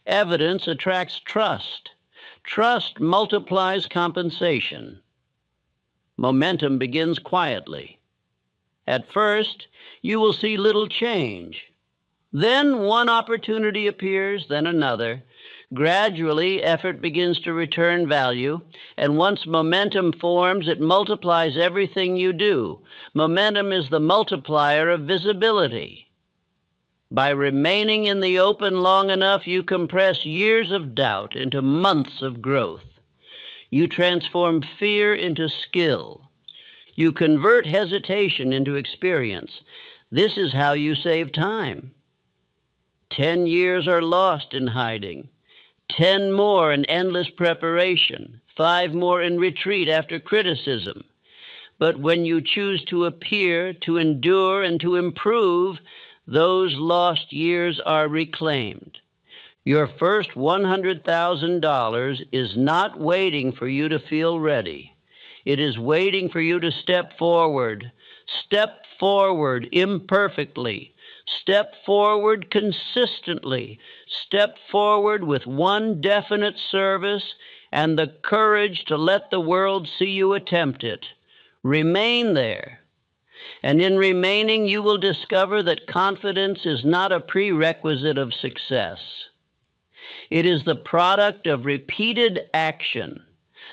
Evidence attracts trust. Trust multiplies compensation. Momentum begins quietly. At first, you will see little change. Then one opportunity appears, then another. Gradually, effort begins to return value, and once momentum forms, it multiplies everything you do. Momentum is the multiplier of visibility. By remaining in the open long enough, you compress years of doubt into months of growth. You transform fear into skill. You convert hesitation into experience. This is how you save time. 10 years are lost in hiding. 10 more in endless preparation. 5 more in retreat after criticism. But when you choose to appear, to endure, and to improve, those lost years are reclaimed. Your first $100,000 is not waiting for you to feel ready. It is waiting for you to step forward. Step forward imperfectly. Step forward consistently. Step forward with one definite service and the courage to let the world see you attempt it. Remain there. And in remaining, you will discover that confidence is not a prerequisite of success. It is the product of repeated action.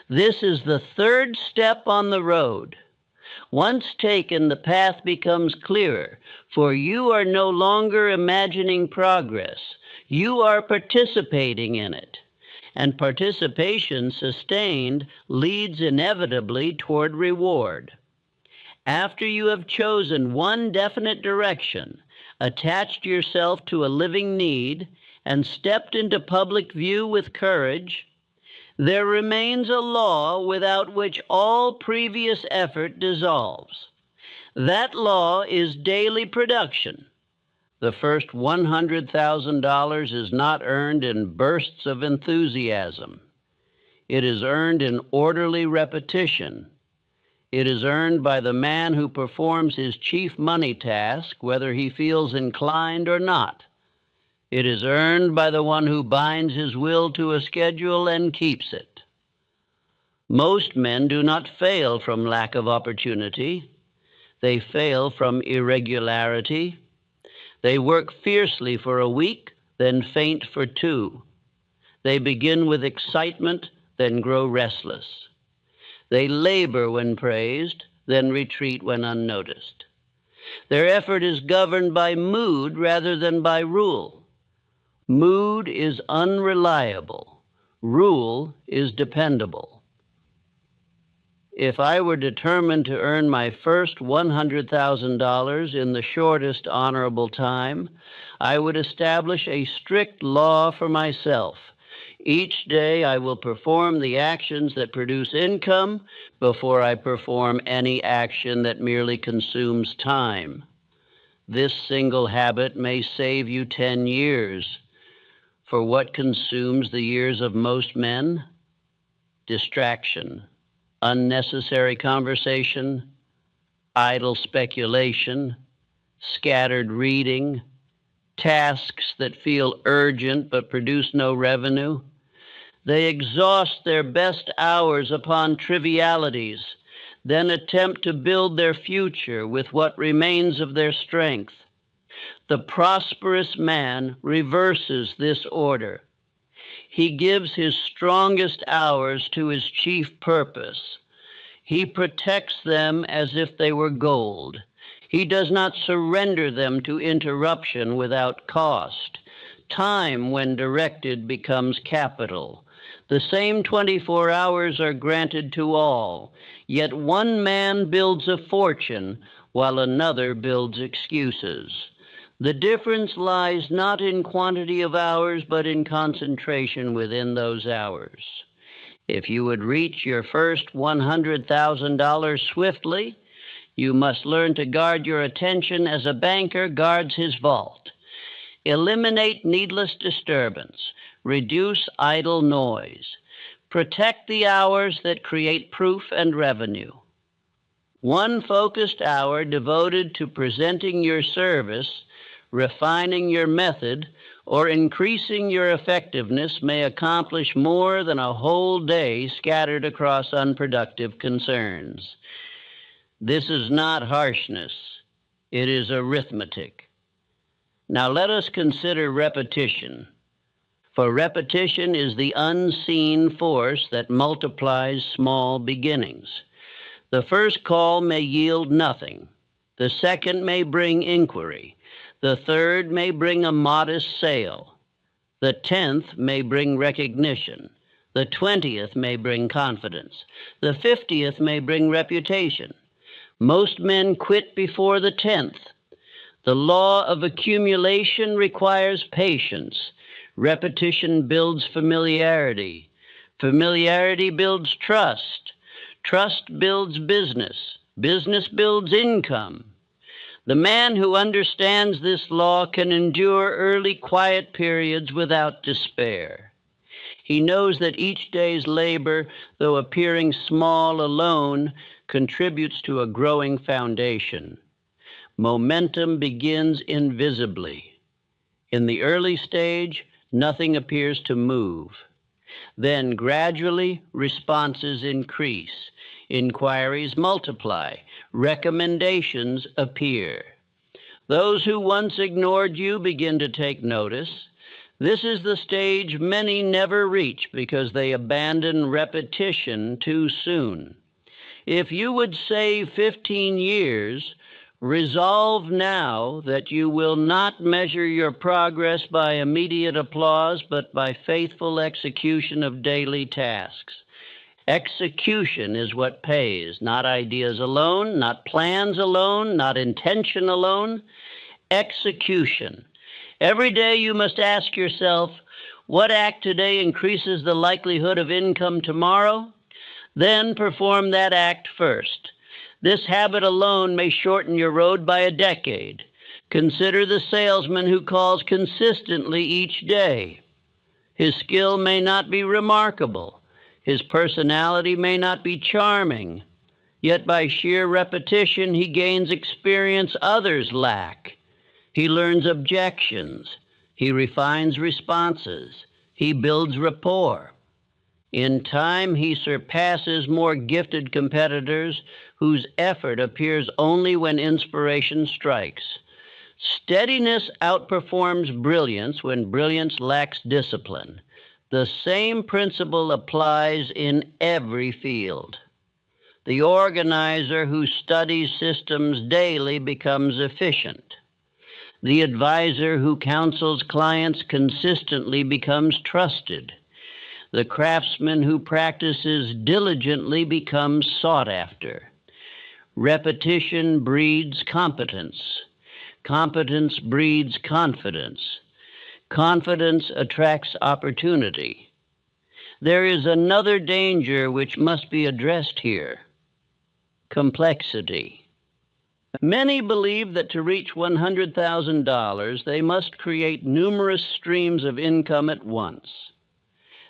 This is the third step on the road. Once taken, the path becomes clearer, for you are no longer imagining progress. You are participating in it. And participation sustained leads inevitably toward reward. After you have chosen one definite direction, attached yourself to a living need, and stepped into public view with courage, there remains a law without which all previous effort dissolves. That law is daily production. The first $100,000 is not earned in bursts of enthusiasm. It is earned in orderly repetition. It is earned by the man who performs his chief money task, whether he feels inclined or not. It is earned by the one who binds his will to a schedule and keeps it. Most men do not fail from lack of opportunity. They fail from irregularity. They work fiercely for a week, then faint for two. They begin with excitement, then grow restless. They labor when praised, then retreat when unnoticed. Their effort is governed by mood rather than by rule. Mood is unreliable. Rule is dependable. If I were determined to earn my first $100,000 in the shortest honorable time, I would establish a strict law for myself. Each day I will perform the actions that produce income before I perform any action that merely consumes time. This single habit may save you 10 years. For what consumes the years of most men? Distraction, unnecessary conversation, idle speculation, scattered reading, tasks that feel urgent but produce no revenue. They exhaust their best hours upon trivialities, then attempt to build their future with what remains of their strength. The prosperous man reverses this order. He gives his strongest hours to his chief purpose. He protects them as if they were gold. He does not surrender them to interruption without cost. Time, when directed, becomes capital. The same 24 hours are granted to all, yet one man builds a fortune while another builds excuses. The difference lies not in quantity of hours, but in concentration within those hours. If you would reach your first $100,000 swiftly, you must learn to guard your attention as a banker guards his vault. Eliminate needless disturbance. Reduce idle noise. Protect the hours that create proof and revenue. One focused hour devoted to presenting your service, refining your method, or increasing your effectiveness may accomplish more than a whole day scattered across unproductive concerns. This is not harshness. It is arithmetic. Now let us consider repetition. For repetition is the unseen force that multiplies small beginnings. The first call may yield nothing. The second may bring inquiry. The third may bring a modest sale. The 10th may bring recognition. The 20th may bring confidence. The 50th may bring reputation. Most men quit before the 10th. The law of accumulation requires patience. Repetition builds familiarity. Familiarity builds trust. Trust builds business. Business builds income. The man who understands this law can endure early quiet periods without despair. He knows that each day's labor, though appearing small alone, contributes to a growing foundation. Momentum begins invisibly. In the early stage, nothing appears to move. Then gradually, responses increase. Inquiries multiply. Recommendations appear. Those who once ignored you begin to take notice. This is the stage many never reach because they abandon repetition too soon. If you would save 15 years, resolve now that you will not measure your progress by immediate applause, but by faithful execution of daily tasks. Execution is what pays, not ideas alone, not plans alone, not intention alone. Execution. Every day you must ask yourself, what act today increases the likelihood of income tomorrow? Then perform that act first. This habit alone may shorten your road by a decade. Consider the salesman who calls consistently each day. His skill may not be remarkable. His personality may not be charming. Yet by sheer repetition, he gains experience others lack. He learns objections. He refines responses. He builds rapport. In time, he surpasses more gifted competitors whose effort appears only when inspiration strikes. Steadiness outperforms brilliance when brilliance lacks discipline. The same principle applies in every field. The organizer who studies systems daily becomes efficient. The advisor who counsels clients consistently becomes trusted. The craftsman who practices diligently becomes sought after. Repetition breeds competence. Competence breeds confidence. Confidence attracts opportunity. There is another danger which must be addressed here: complexity. Many believe that to reach $100,000, they must create numerous streams of income at once.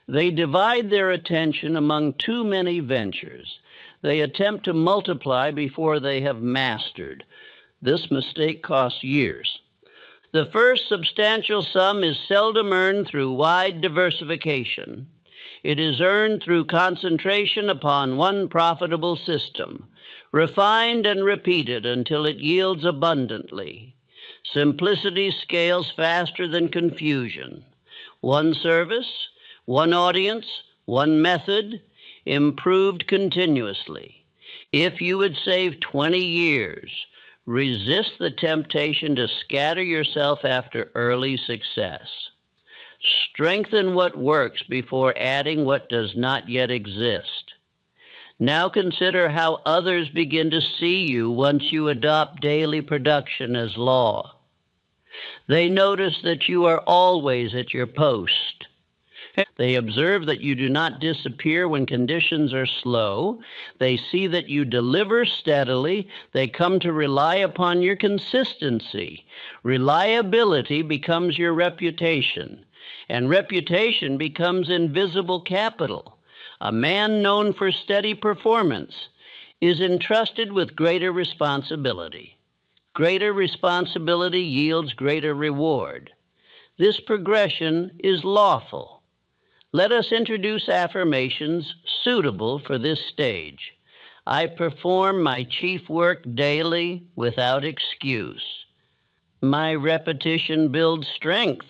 They divide their attention among too many ventures. They attempt to multiply before they have mastered. This mistake costs years. The first substantial sum is seldom earned through wide diversification. It is earned through concentration upon one profitable system, refined and repeated until it yields abundantly. Simplicity scales faster than confusion. One service, one audience, one method, improved continuously. If you would save 20 years, resist the temptation to scatter yourself after early success. Strengthen what works before adding what does not yet exist. Now consider how others begin to see you once you adopt daily production as law. They notice that you are always at your post. They observe that you do not disappear when conditions are slow. They see that you deliver steadily. They come to rely upon your consistency. Reliability becomes your reputation, and reputation becomes invisible capital. A man known for steady performance is entrusted with greater responsibility. Greater responsibility yields greater reward. This progression is lawful. Let us introduce affirmations suitable for this stage. I perform my chief work daily without excuse. My repetition builds strength.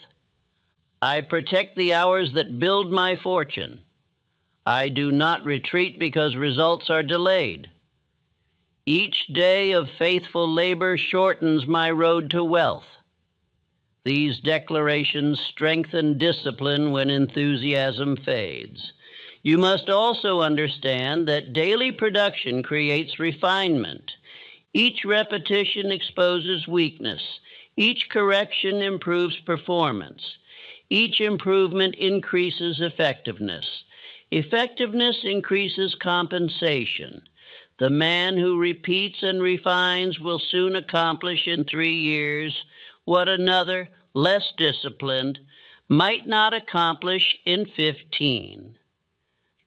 I protect the hours that build my fortune. I do not retreat because results are delayed. Each day of faithful labor shortens my road to wealth. These declarations strengthen discipline when enthusiasm fades. You must also understand that daily production creates refinement. Each repetition exposes weakness. Each correction improves performance. Each improvement increases effectiveness. Effectiveness increases compensation. The man who repeats and refines will soon accomplish in 3 years what another, less disciplined, might not accomplish in 15.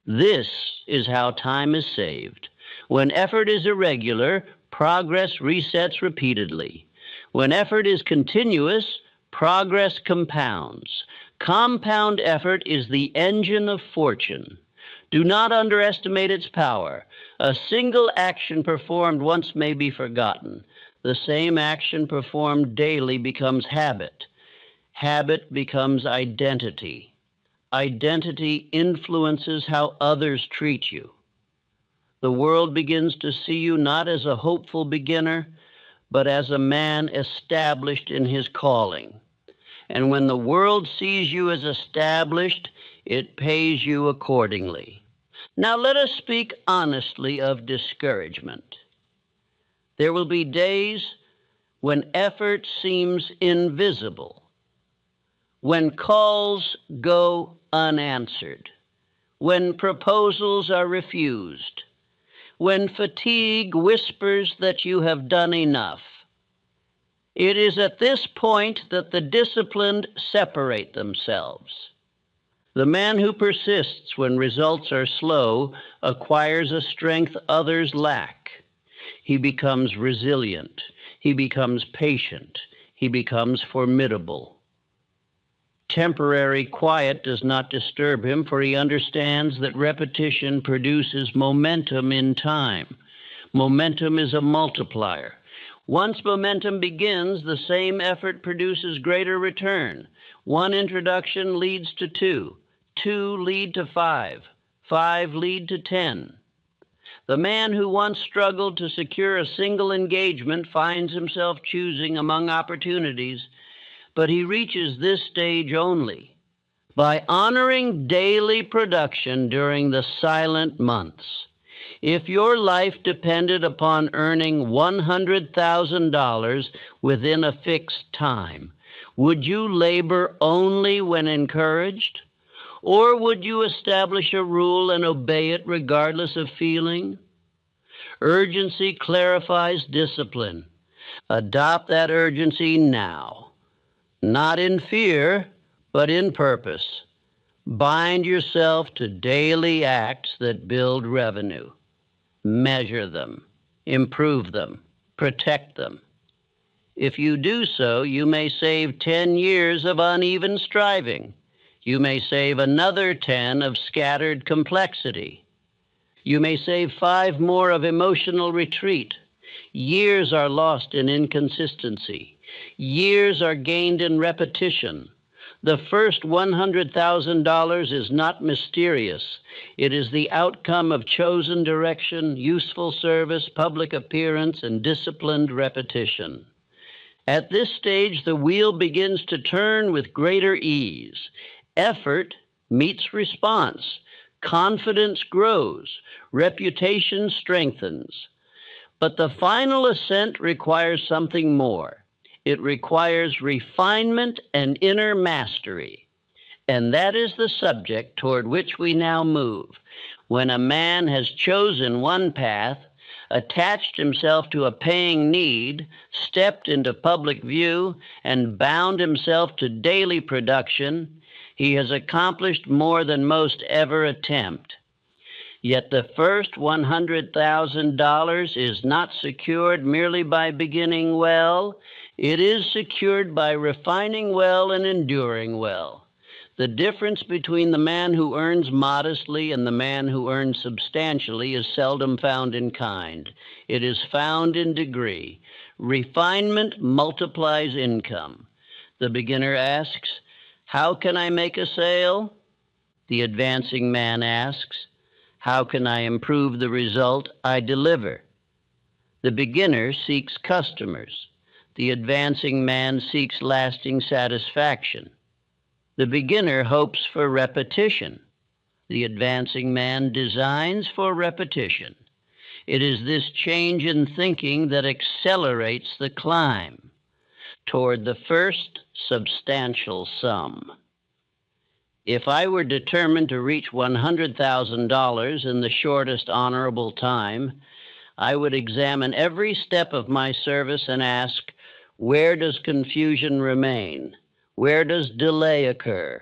This is how time is saved. When effort is irregular, progress resets repeatedly. When effort is continuous, progress compounds. Compound effort is the engine of fortune. Do not underestimate its power. A single action performed once may be forgotten. The same action performed daily becomes habit. Habit becomes identity. Identity influences how others treat you. The world begins to see you not as a hopeful beginner, but as a man established in his calling. And when the world sees you as established, it pays you accordingly. Now let us speak honestly of discouragement. There will be days when effort seems invisible, when calls go unanswered, when proposals are refused, when fatigue whispers that you have done enough. It is at this point that the disciplined separate themselves. The man who persists when results are slow acquires a strength others lack. He becomes resilient. He becomes patient. He becomes formidable. Temporary quiet does not disturb him, for he understands that repetition produces momentum in time. Momentum is a multiplier. Once momentum begins, the same effort produces greater return. One introduction leads to two. Two lead to five. Five lead to 10. The man who once struggled to secure a single engagement finds himself choosing among opportunities, but he reaches this stage only by honoring daily production during the silent months. If your life depended upon earning $100,000 within a fixed time, would you labor only when encouraged? Or would you establish a rule and obey it regardless of feeling? Urgency clarifies discipline. Adopt that urgency now, not in fear, but in purpose. Bind yourself to daily acts that build revenue. Measure them, improve them, protect them. If you do so, you may save 10 years of uneven striving. You may save another 10 of scattered complexity. You may save 5 more of emotional retreat. Years are lost in inconsistency. Years are gained in repetition. The first $100,000 is not mysterious. It is the outcome of chosen direction, useful service, public appearance, and disciplined repetition. At this stage, the wheel begins to turn with greater ease. Effort meets response. Confidence grows. Reputation strengthens. But the final ascent requires something more. It requires refinement and inner mastery. And that is the subject toward which we now move. When a man has chosen one path, attached himself to a paying need, stepped into public view, and bound himself to daily production, he has accomplished more than most ever attempt. Yet the first $100,000 is not secured merely by beginning well. It is secured by refining well and enduring well. The difference between the man who earns modestly and the man who earns substantially is seldom found in kind. It is found in degree. Refinement multiplies income. The beginner asks, "How can I make a sale?" The advancing man asks, "How can I improve the result I deliver?" The beginner seeks customers. The advancing man seeks lasting satisfaction. The beginner hopes for repetition. The advancing man designs for repetition. It is this change in thinking that accelerates the climb toward the first substantial sum. If I were determined to reach $100,000 in the shortest honorable time, I would examine every step of my service and ask, where does confusion remain? Where does delay occur?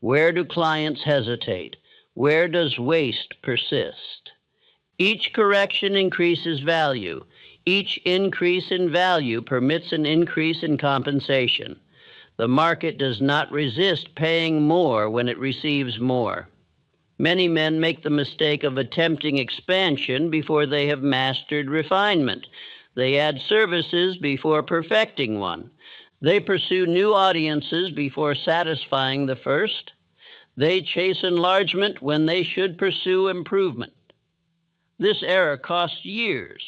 Where do clients hesitate? Where does waste persist? Each correction increases value. Each increase in value permits an increase in compensation. The market does not resist paying more when it receives more. Many men make the mistake of attempting expansion before they have mastered refinement. They add services before perfecting one. They pursue new audiences before satisfying the first. They chase enlargement when they should pursue improvement. This error costs years.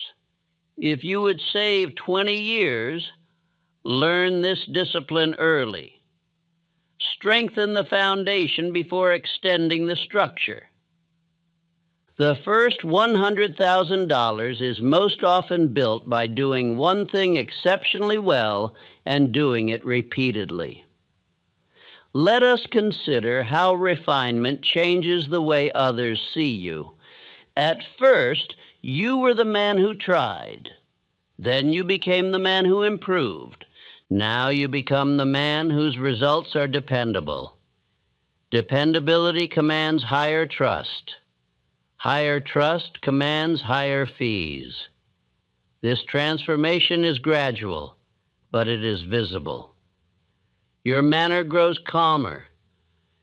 If you would save 20 years, learn this discipline early. Strengthen the foundation before extending the structure. The first $100,000 is most often built by doing one thing exceptionally well and doing it repeatedly. Let us consider how refinement changes the way others see you. At first, you were the man who tried. Then you became the man who improved. Now you become the man whose results are dependable. Dependability commands higher trust. Higher trust commands higher fees. This transformation is gradual, but it is visible. Your manner grows calmer.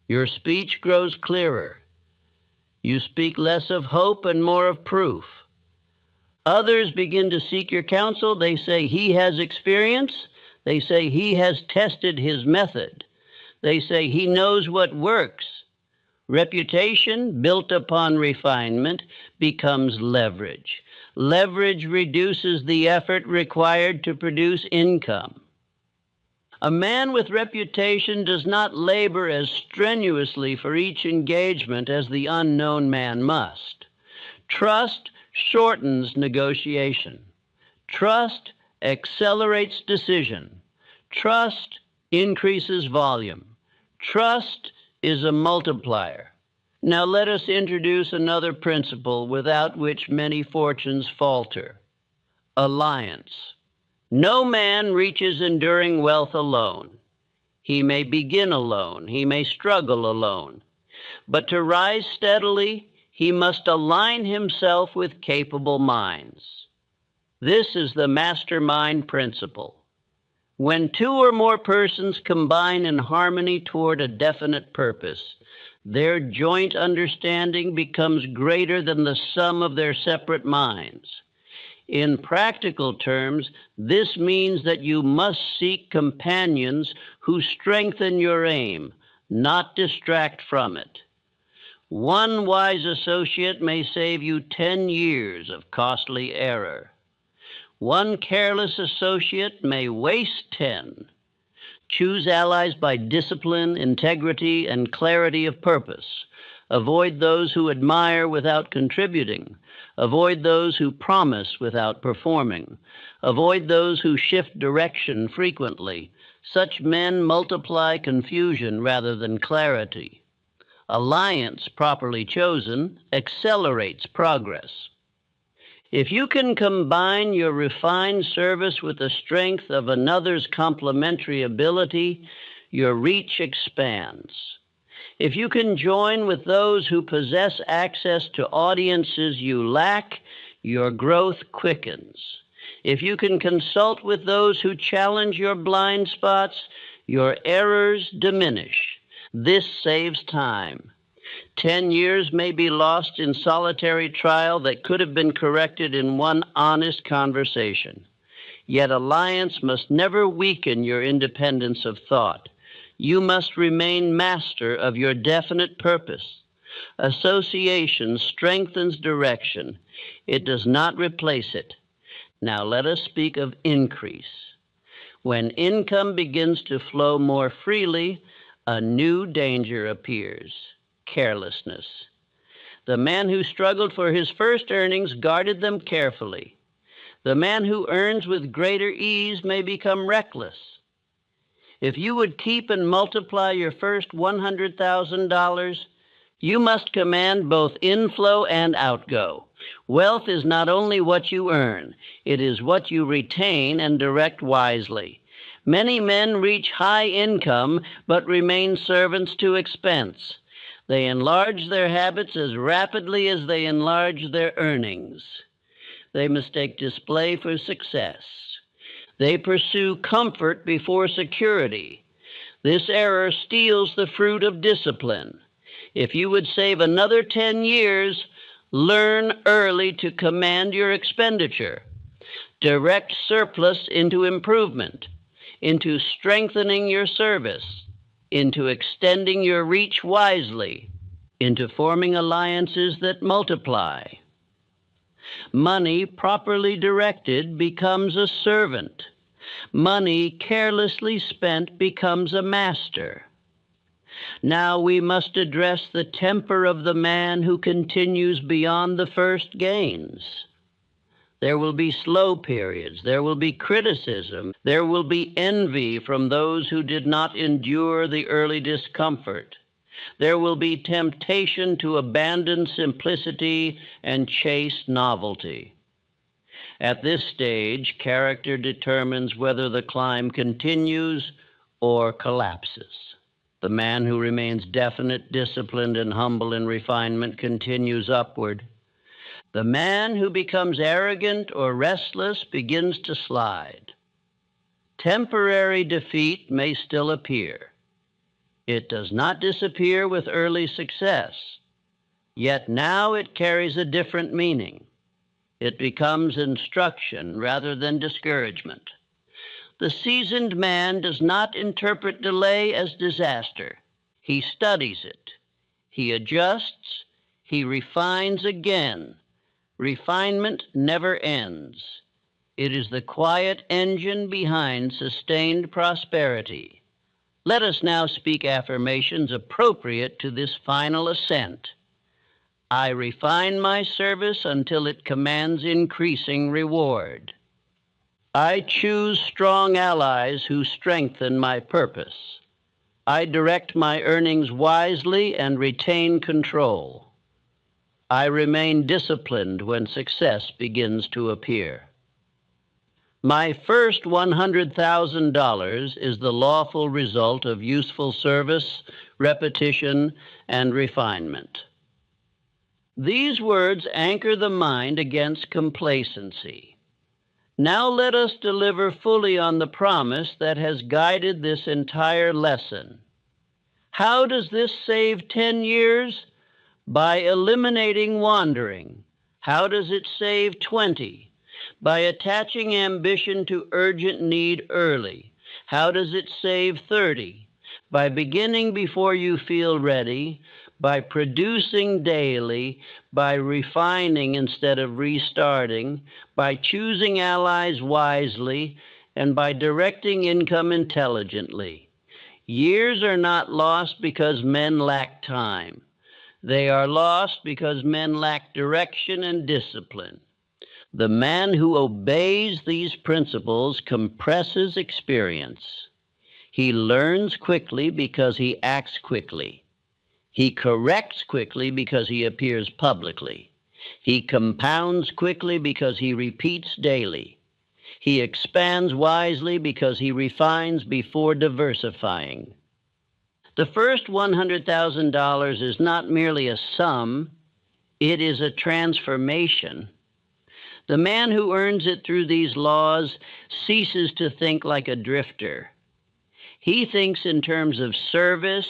Your speech grows clearer. You speak less of hope and more of proof. Others begin to seek your counsel. They say he has experience. They say he has tested his method. They say he knows what works. Reputation built upon refinement becomes leverage. Leverage reduces the effort required to produce income. A man with reputation does not labor as strenuously for each engagement as the unknown man must. Trust shortens negotiation. Trust accelerates decision. Trust increases volume. Trust is a multiplier. Now let us introduce another principle without which many fortunes falter: alliance. No man reaches enduring wealth alone. He may begin alone. He may struggle alone. But to rise steadily, he must align himself with capable minds. This is the mastermind principle. When two or more persons combine in harmony toward a definite purpose, their joint understanding becomes greater than the sum of their separate minds. In practical terms, this means that you must seek companions who strengthen your aim, not distract from it. One wise associate may save you 10 years of costly error. One careless associate may waste 10. Choose allies by discipline, integrity, and clarity of purpose. Avoid those who admire without contributing. Avoid those who promise without performing. Avoid those who shift direction frequently. Such men multiply confusion rather than clarity. Alliance, properly chosen, accelerates progress. If you can combine your refined service with the strength of another's complementary ability, your reach expands. If you can join with those who possess access to audiences you lack, your growth quickens. If you can consult with those who challenge your blind spots, your errors diminish. This saves time. 10 years may be lost in solitary trial that could have been corrected in one honest conversation. Yet alliance must never weaken your independence of thought. You must remain master of your definite purpose. Association strengthens direction. It does not replace it. Now let us speak of increase. When income begins to flow more freely, a new danger appears: carelessness. The man who struggled for his first earnings guarded them carefully. The man who earns with greater ease may become reckless. If you would keep and multiply your first $100,000, you must command both inflow and outgo. Wealth is not only what you earn, it is what you retain and direct wisely. Many men reach high income but remain servants to expense. They enlarge their habits as rapidly as they enlarge their earnings. They mistake display for success. They pursue comfort before security. This error steals the fruit of discipline. If you would save another 10 years, learn early to command your expenditure. Direct surplus into improvement, into strengthening your service, into extending your reach wisely, into forming alliances that multiply. Money properly directed becomes a servant. Money carelessly spent becomes a master. Now we must address the temper of the man who continues beyond the first gains. There will be slow periods. There will be criticism. There will be envy from those who did not endure the early discomfort. There will be temptation to abandon simplicity and chase novelty. At this stage, character determines whether the climb continues or collapses. The man who remains definite, disciplined, and humble in refinement continues upward. The man who becomes arrogant or restless begins to slide. Temporary defeat may still appear. It does not disappear with early success, yet now it carries a different meaning. It becomes instruction rather than discouragement. The seasoned man does not interpret delay as disaster. He studies it. He adjusts. He refines again. Refinement never ends. It is the quiet engine behind sustained prosperity. Let us now speak affirmations appropriate to this final ascent. I refine my service until it commands increasing reward. I choose strong allies who strengthen my purpose. I direct my earnings wisely and retain control. I remain disciplined when success begins to appear. My first $100,000 is the lawful result of useful service, repetition, and refinement. These words anchor the mind against complacency. Now let us deliver fully on the promise that has guided this entire lesson. How does this save 10 years? By eliminating wandering. How does it save 20? By attaching ambition to urgent need early. How does it save 30? By beginning before you feel ready, by producing daily, by refining instead of restarting, by choosing allies wisely, and by directing income intelligently. Years are not lost because men lack time. They are lost because men lack direction and discipline. The man who obeys these principles compresses experience. He learns quickly because he acts quickly. He corrects quickly because he appears publicly. He compounds quickly because he repeats daily. He expands wisely because he refines before diversifying. The first $100,000 is not merely a sum, it is a transformation. The man who earns it through these laws ceases to think like a drifter. He thinks in terms of service,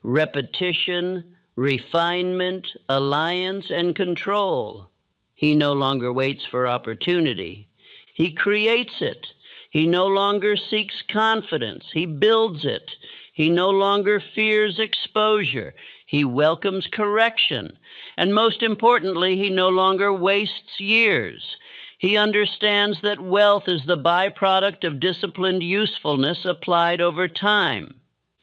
repetition, refinement, alliance, and control. He no longer waits for opportunity. He creates it. He no longer seeks confidence. He builds it. He no longer fears exposure. He welcomes correction. And most importantly, he no longer wastes years. He understands that wealth is the byproduct of disciplined usefulness applied over time.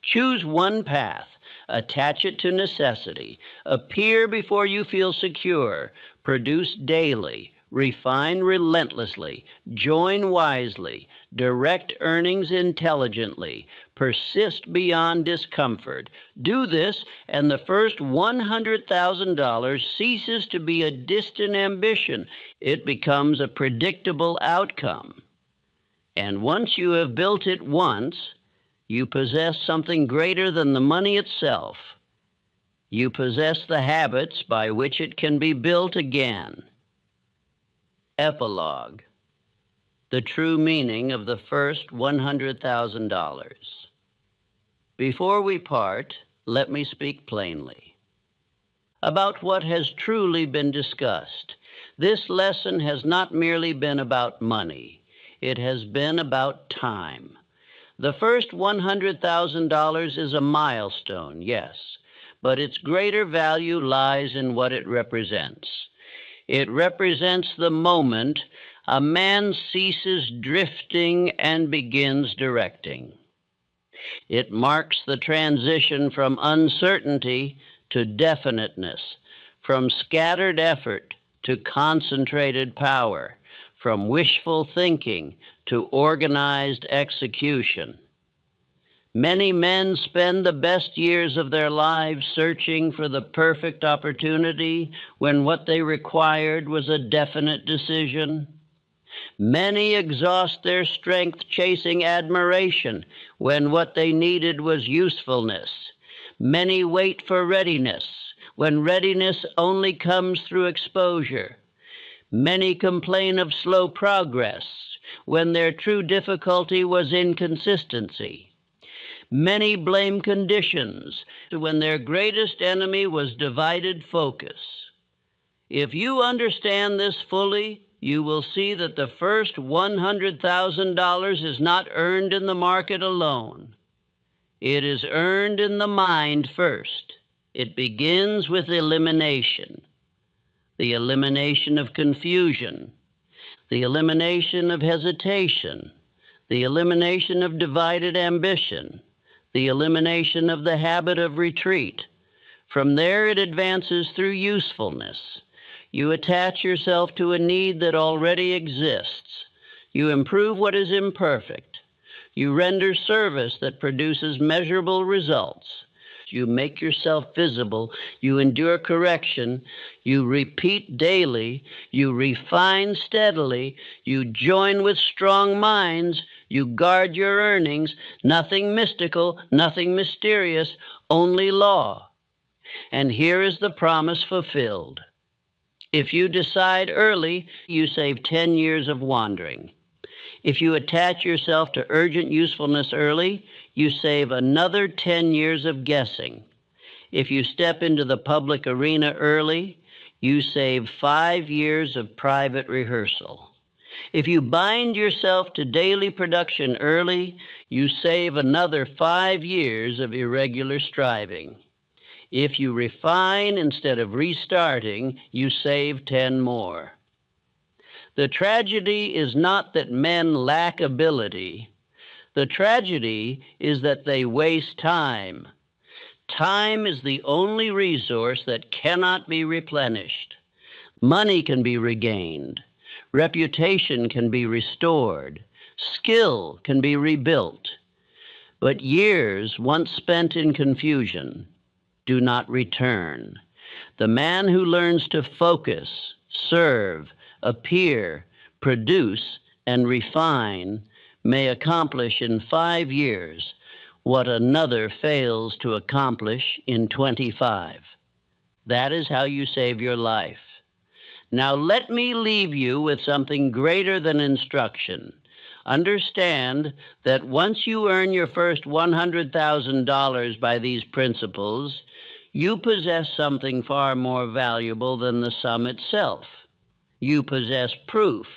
Choose one path. Attach it to necessity. Appear before you feel secure. Produce daily. Refine relentlessly. Join wisely. Direct earnings intelligently. Persist beyond discomfort. Do this, and the first $100,000 ceases to be a distant ambition. It becomes a predictable outcome. And once you have built it once, you possess something greater than the money itself. You possess the habits by which it can be built again. Epilogue. The true meaning of the first $100,000. Before we part, let me speak plainly about what has truly been discussed. This lesson has not merely been about money. It has been about time. The first $100,000 is a milestone, yes, but its greater value lies in what it represents. It represents the moment a man ceases drifting and begins directing. It marks the transition from uncertainty to definiteness, from scattered effort to concentrated power, from wishful thinking to organized execution. Many men spend the best years of their lives searching for the perfect opportunity when what they required was a definite decision. Many exhaust their strength chasing admiration when what they needed was usefulness. Many wait for readiness when readiness only comes through exposure. Many complain of slow progress when their true difficulty was inconsistency. Many blame conditions when their greatest enemy was divided focus. If you understand this fully, you will see that the first $100,000 is not earned in the market alone. It is earned in the mind first. It begins with elimination. The elimination of confusion, the elimination of hesitation, the elimination of divided ambition, the elimination of the habit of retreat. From there it advances through usefulness. You attach yourself to a need that already exists. You improve what is imperfect. You render service that produces measurable results. You make yourself visible. You endure correction. You repeat daily. You refine steadily. You join with strong minds. You guard your earnings. Nothing mystical, nothing mysterious, only law. And here is the promise fulfilled. If you decide early, you save 10 years of wandering. If you attach yourself to urgent usefulness early, you save another 10 years of guessing. If you step into the public arena early, you save 5 years of private rehearsal. If you bind yourself to daily production early, you save another 5 years of irregular striving. If you refine instead of restarting, you save 10 more. The tragedy is not that men lack ability. The tragedy is that they waste time. Time is the only resource that cannot be replenished. Money can be regained. Reputation can be restored. Skill can be rebuilt. But years once spent in confusion do not return. The man who learns to focus, serve, appear, produce, and refine may accomplish in 5 years what another fails to accomplish in 25. That is how you save your life. Now let me leave you with something greater than instruction. Understand that once you earn your first $100,000 by these principles, you possess something far more valuable than the sum itself. You possess proof.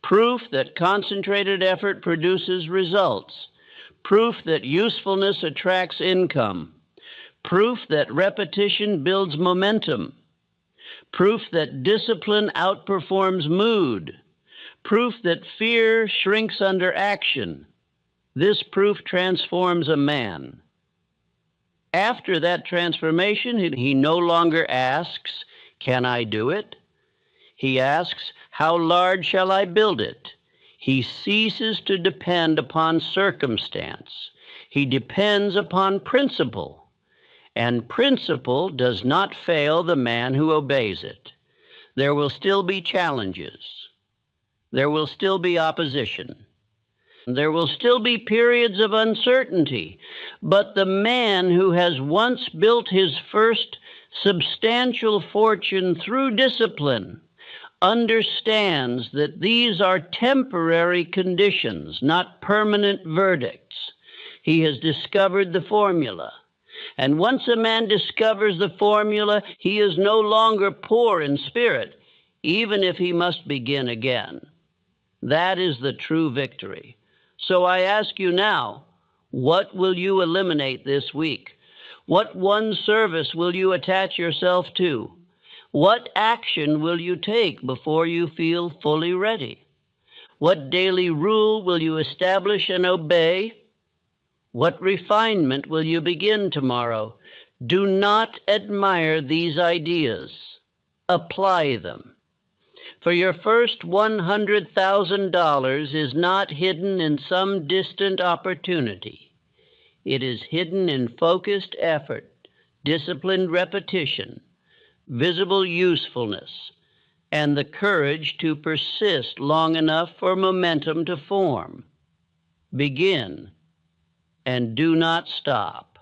Proof that concentrated effort produces results. Proof that usefulness attracts income. Proof that repetition builds momentum. Proof that discipline outperforms mood. Proof that fear shrinks under action. This proof transforms a man. After that transformation, he no longer asks, "Can I do it?" He asks, "How large shall I build it?" He ceases to depend upon circumstance. He depends upon principle. And principle does not fail the man who obeys it. There will still be challenges. There will still be opposition. There will still be periods of uncertainty. But the man who has once built his first substantial fortune through discipline understands that these are temporary conditions, not permanent verdicts. He has discovered the formula. And once a man discovers the formula, he is no longer poor in spirit, even if he must begin again. That is the true victory. So I ask you now, what will you eliminate this week? What one service will you attach yourself to? What action will you take before you feel fully ready? What daily rule will you establish and obey? What refinement will you begin tomorrow? Do not admire these ideas. Apply them. For your first $100,000 is not hidden in some distant opportunity. It is hidden in focused effort, disciplined repetition, visible usefulness, and the courage to persist long enough for momentum to form. Begin, and do not stop.